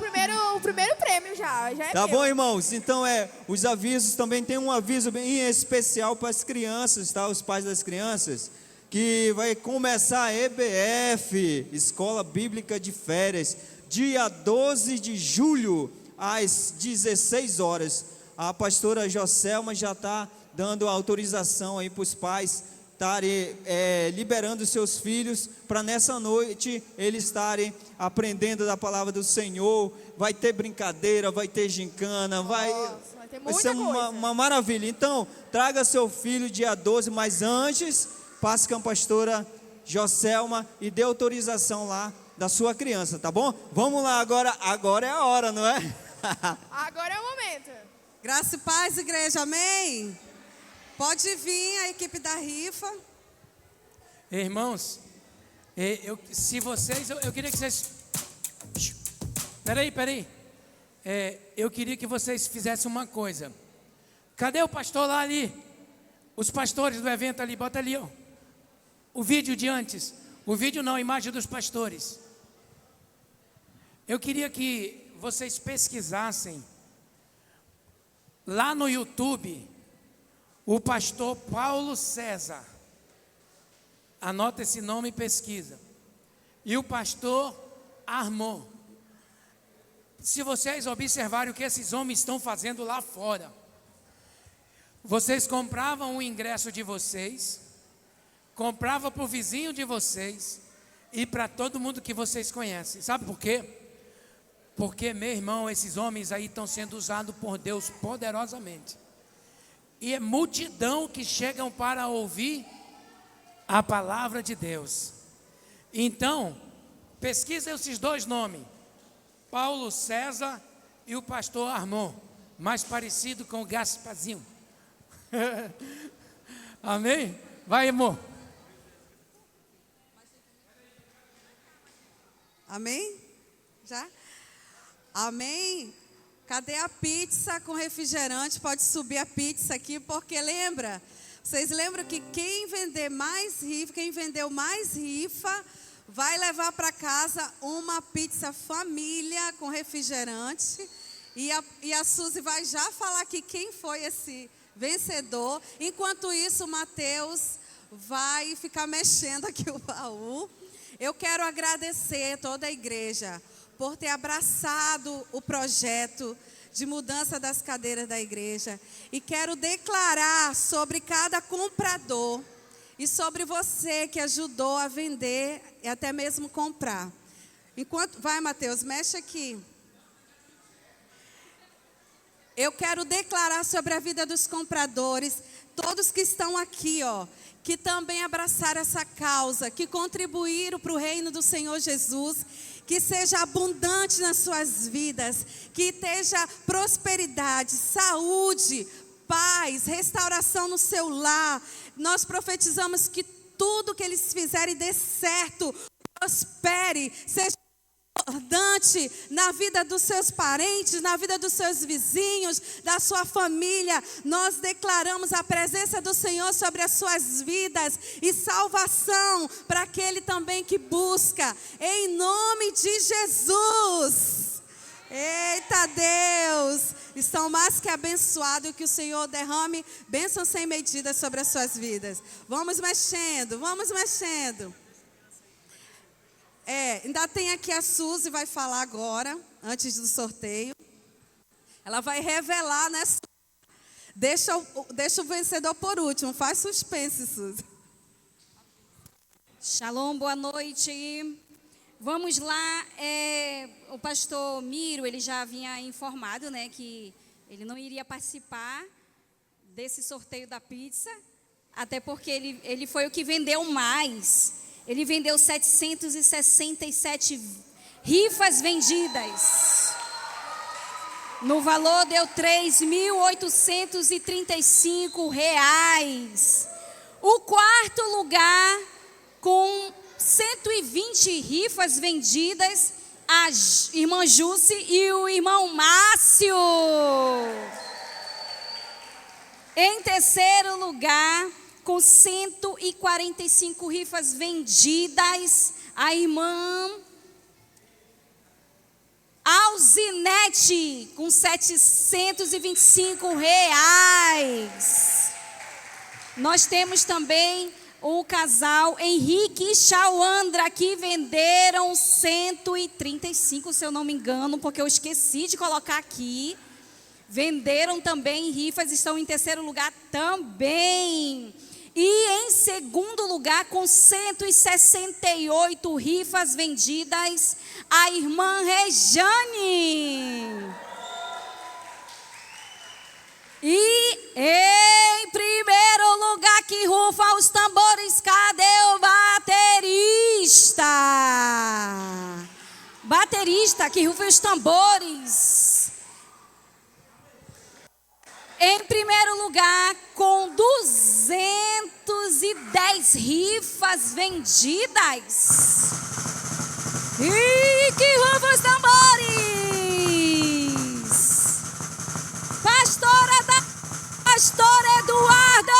primeiro prêmio já é Tá meu. bom, irmãos? Então os avisos também tem um aviso bem especial para as crianças, tá? Os pais das crianças, que vai começar a EBF, Escola Bíblica de Férias, dia 12 de julho, às 16 horas. A pastora Joselma já está dando autorização aí para os pais estarem liberando seus filhos para nessa noite eles estarem aprendendo da palavra do Senhor. Vai ter brincadeira, vai ter gincana, vai ter vai muita ser coisa. uma maravilha. Então, traga seu filho dia 12, mas antes, passe com a pastora Joselma e dê autorização lá da sua criança, tá bom? Vamos lá agora é a hora, não é? Agora é o momento. Graça e paz, igreja, amém? Pode vir a equipe da rifa. Irmãos, eu queria que vocês... Peraí. Eu queria que vocês fizessem uma coisa. Cadê o pastor lá ali? Os pastores do evento ali, bota ali, ó. O vídeo de antes. O vídeo não, a imagem dos pastores. Eu queria que vocês pesquisassem lá no YouTube o pastor Paulo César. Anota esse nome e pesquisa. E o pastor Armon. Se vocês observarem o que esses homens estão fazendo lá fora, vocês compravam o ingresso de vocês, compravam para o vizinho de vocês e para todo mundo que vocês conhecem. Sabe por quê? Porque, meu irmão, esses homens aí estão sendo usados por Deus poderosamente. E é multidão que chegam para ouvir a palavra de Deus. Então, pesquisa esses dois nomes. Paulo César e o pastor Armon, mais parecido com o Gasparzinho. Amém? Vai, irmão. Amém? Já? Amém? Cadê a pizza com refrigerante? Pode subir a pizza aqui, porque lembra? Vocês lembram que quem vendeu mais rifa, vai levar para casa uma pizza família com refrigerante. E a Suzy vai já falar aqui quem foi esse vencedor. Enquanto isso, o Mateus vai ficar mexendo aqui o baú. Eu quero agradecer toda a igreja por ter abraçado o projeto de mudança das cadeiras da igreja. E quero declarar sobre cada comprador e sobre você que ajudou a vender e até mesmo comprar. Vai, Mateus, mexe aqui. Eu quero declarar sobre a vida dos compradores, todos que estão aqui, ó, que também abraçaram essa causa, que contribuíram para o reino do Senhor Jesus, que seja abundante nas suas vidas, que esteja prosperidade, saúde, paz, restauração no seu lar. Nós profetizamos que tudo que eles fizerem dê certo, prospere, seja abundante na vida dos seus parentes, na vida dos seus vizinhos, da sua família. Nós declaramos a presença do Senhor sobre as suas vidas e salvação para aquele também que busca, em nome de Jesus. Eita Deus, estão mais que abençoados, e que o Senhor derrame bênçãos sem medida sobre as suas vidas. Vamos mexendo, vamos mexendo. Ainda tem aqui a Suzy, vai falar agora, antes do sorteio. Ela vai revelar, né? Deixa o vencedor por último, faz suspense, Suzy. Shalom, boa noite. Vamos lá, o pastor Miro, ele já havia informado, né, que ele não iria participar desse sorteio da pizza, até porque ele foi o que vendeu mais. Ele vendeu 767 rifas vendidas. no valor deu R$3.835. O quarto lugar, com 120 rifas vendidas, a irmã Jússi e o irmão Márcio. Em terceiro lugar, com 145 rifas vendidas, a irmã Alzinete, com R$725. Nós temos também o casal Henrique e Chauandra, que venderam 135, se eu não me engano, porque eu esqueci de colocar aqui. Venderam também rifas, estão em terceiro lugar também. E em segundo lugar, com 168 rifas vendidas, a irmã Rejane. E em primeiro lugar, que rufa os tambores, cadê o baterista? Baterista, que rufa os tambores. Em primeiro lugar, com 210 rifas vendidas. E que rufa os tambores! Pastor Eduardo!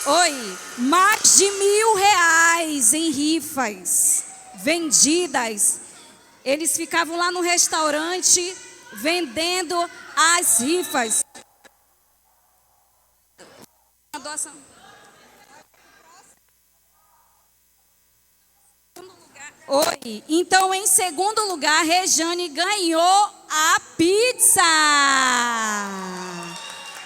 Oi, mais de R$1.000 em rifas vendidas. Eles ficavam lá no restaurante vendendo as rifas. Oi, então em segundo lugar, Rejane ganhou a pizza.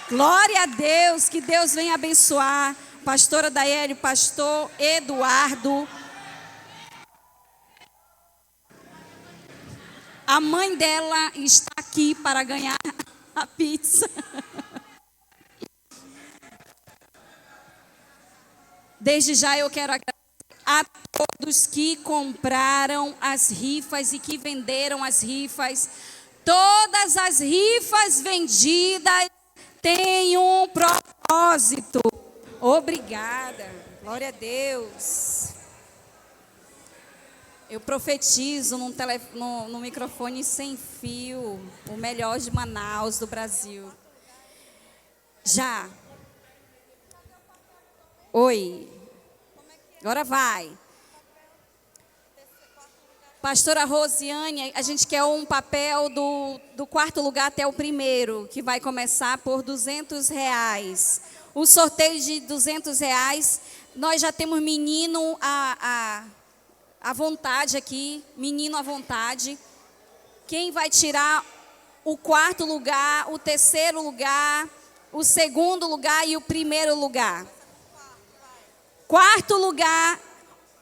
Glória a Deus, que Deus venha abençoar pastora Daiele, pastor Eduardo. A mãe dela está aqui para ganhar a pizza. Desde já eu quero agradecer a todos que compraram as rifas e que venderam as rifas. Todas as rifas vendidas têm um propósito. Obrigada. Glória a Deus. Eu profetizo no microfone sem fio, o melhor de Manaus, do Brasil. Já. Oi. Agora vai. Pastora Rosiane, a gente quer um papel do quarto lugar até o primeiro, que vai começar por R$200. O sorteio de R$200, nós já temos menino à vontade aqui, menino à vontade. Quem vai tirar o quarto lugar, o terceiro lugar, o segundo lugar e o primeiro lugar? Quarto lugar,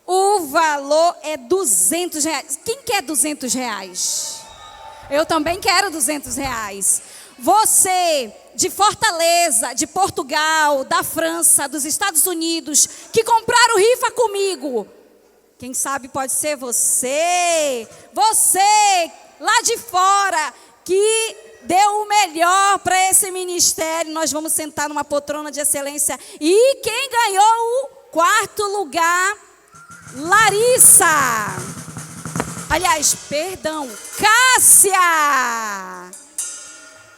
o valor é R$200. Quem quer R$200? Eu também quero R$200. Você de Fortaleza, de Portugal, da França, dos Estados Unidos, que compraram rifa comigo. Quem sabe pode ser você. Você lá de fora que deu o melhor para esse ministério. Nós vamos sentar numa poltrona de excelência. E quem ganhou o quarto lugar? Larissa. Aliás, perdão, Cássia.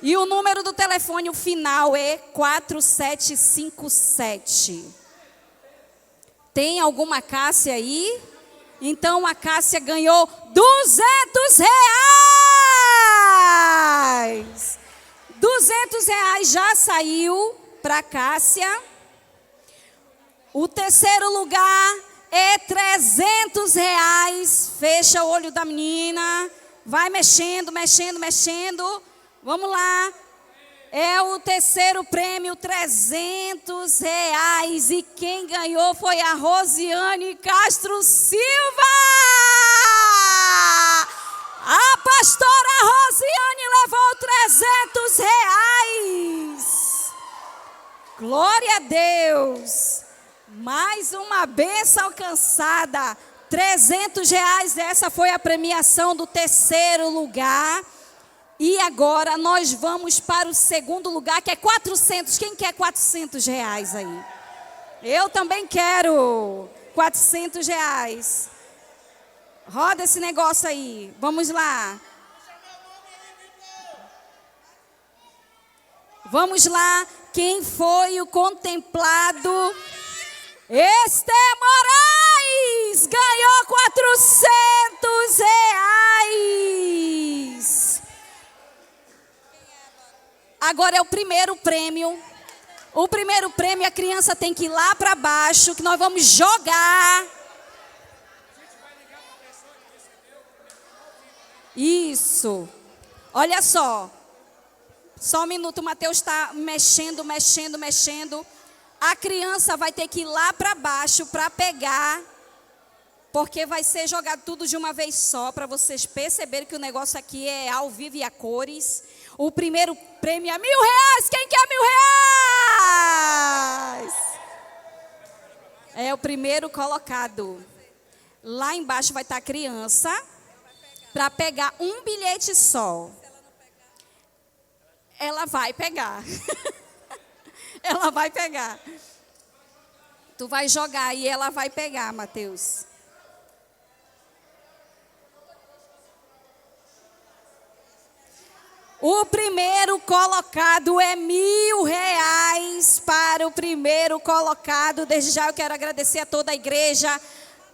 E o número do telefone, o final é 4757. Tem alguma Cássia aí? Então a Cássia ganhou R$200. R$200 já saiu para Cássia. O terceiro lugar é R$300. Fecha o olho da menina. Vai mexendo, mexendo, mexendo. Vamos lá. É o terceiro prêmio, R$300. E quem ganhou foi a Rosiane Castro Silva. A pastora Rosiane levou R$300. Glória a Deus. Mais uma bênção alcançada. R$300, essa foi a premiação do terceiro lugar. E agora nós vamos para o segundo lugar, que é 400. Quem quer R$400 aí? Eu também quero R$400. Roda esse negócio aí. Vamos lá. Vamos lá. Quem foi o contemplado? Esther Moraes ganhou R$400. Agora é o primeiro prêmio. O primeiro prêmio, a criança tem que ir lá para baixo, que nós vamos jogar. Isso. Olha só. Só um minuto, o Mateus está mexendo. A criança vai ter que ir lá para baixo para pegar, porque vai ser jogado tudo de uma vez só, para vocês perceberem que o negócio aqui é ao vivo e a cores. O primeiro prêmio é R$1.000. Quem quer R$1.000? É o primeiro colocado. Lá embaixo vai estar a criança para pegar um bilhete só. Ela vai pegar. Ela vai pegar. Tu vai jogar e ela vai pegar, Mateus. O primeiro colocado é R$1.000 para o primeiro colocado. Desde já eu quero agradecer a toda a igreja,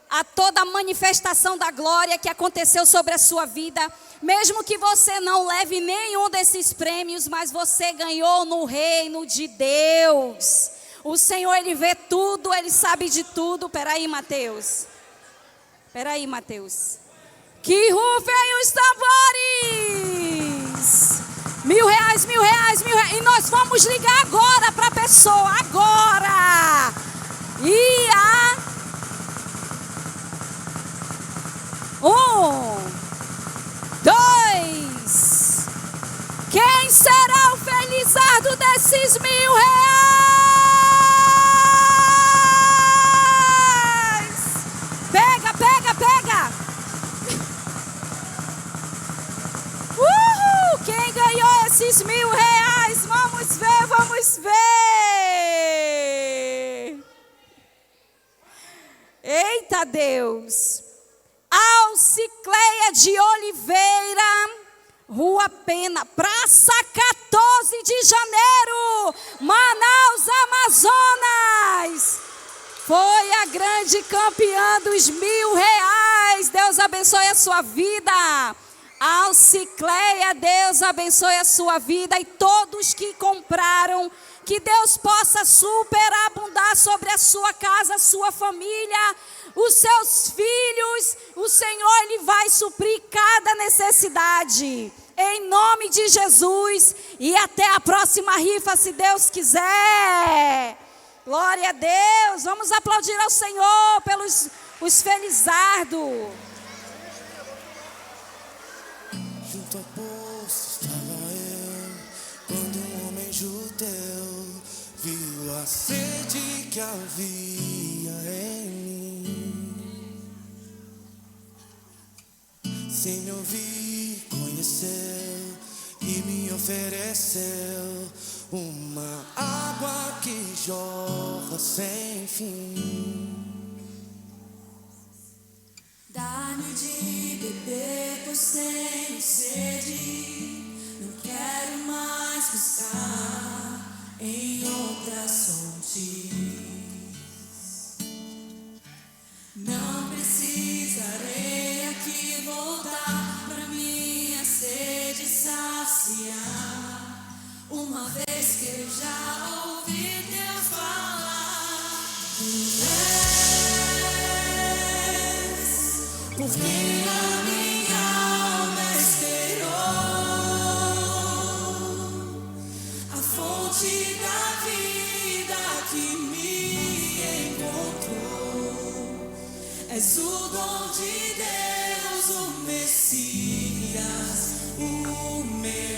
a toda a manifestação da glória que aconteceu sobre a sua vida. Mesmo que você não leve nenhum desses prêmios, mas você ganhou no reino de Deus. O Senhor, Ele vê tudo, Ele sabe de tudo. Peraí, Mateus. Que rufem os tambores. R$1.000. E nós vamos ligar agora para a pessoa. Agora. E a... 1, 2. Quem será o felizardo desses R$1.000? Pega. Quem ganhou esses R$1.000? Vamos ver. Eita Deus. Alcicleia de Oliveira, Rua Pena, Praça 14 de Janeiro, Manaus, Amazonas. Foi a grande campeã dos R$1.000. Deus abençoe a sua vida. Alcicleia, Deus abençoe a sua vida e todos que compraram. Que Deus possa superabundar sobre a sua casa, a sua família, os seus filhos. O Senhor, Ele vai suprir cada necessidade. Em nome de Jesus. E até a próxima rifa, se Deus quiser. Glória a Deus. Vamos aplaudir ao Senhor pelos os felizardos. Junto ao poço estava eu, quando um homem judeu viu a sede que havia em mim. Sem me ouvir, conheceu e me ofereceu uma água que jorra sem fim. Dá-me de beber, pois tenho sede. Não quero mais buscar em outras fontes. Não precisarei aqui voltar pra minha sede saciar, uma vez que eu já ouvi Deus falar. Porque a minha alma esperou a fonte da vida que me encontrou. És o dom de Deus, o Messias, o meu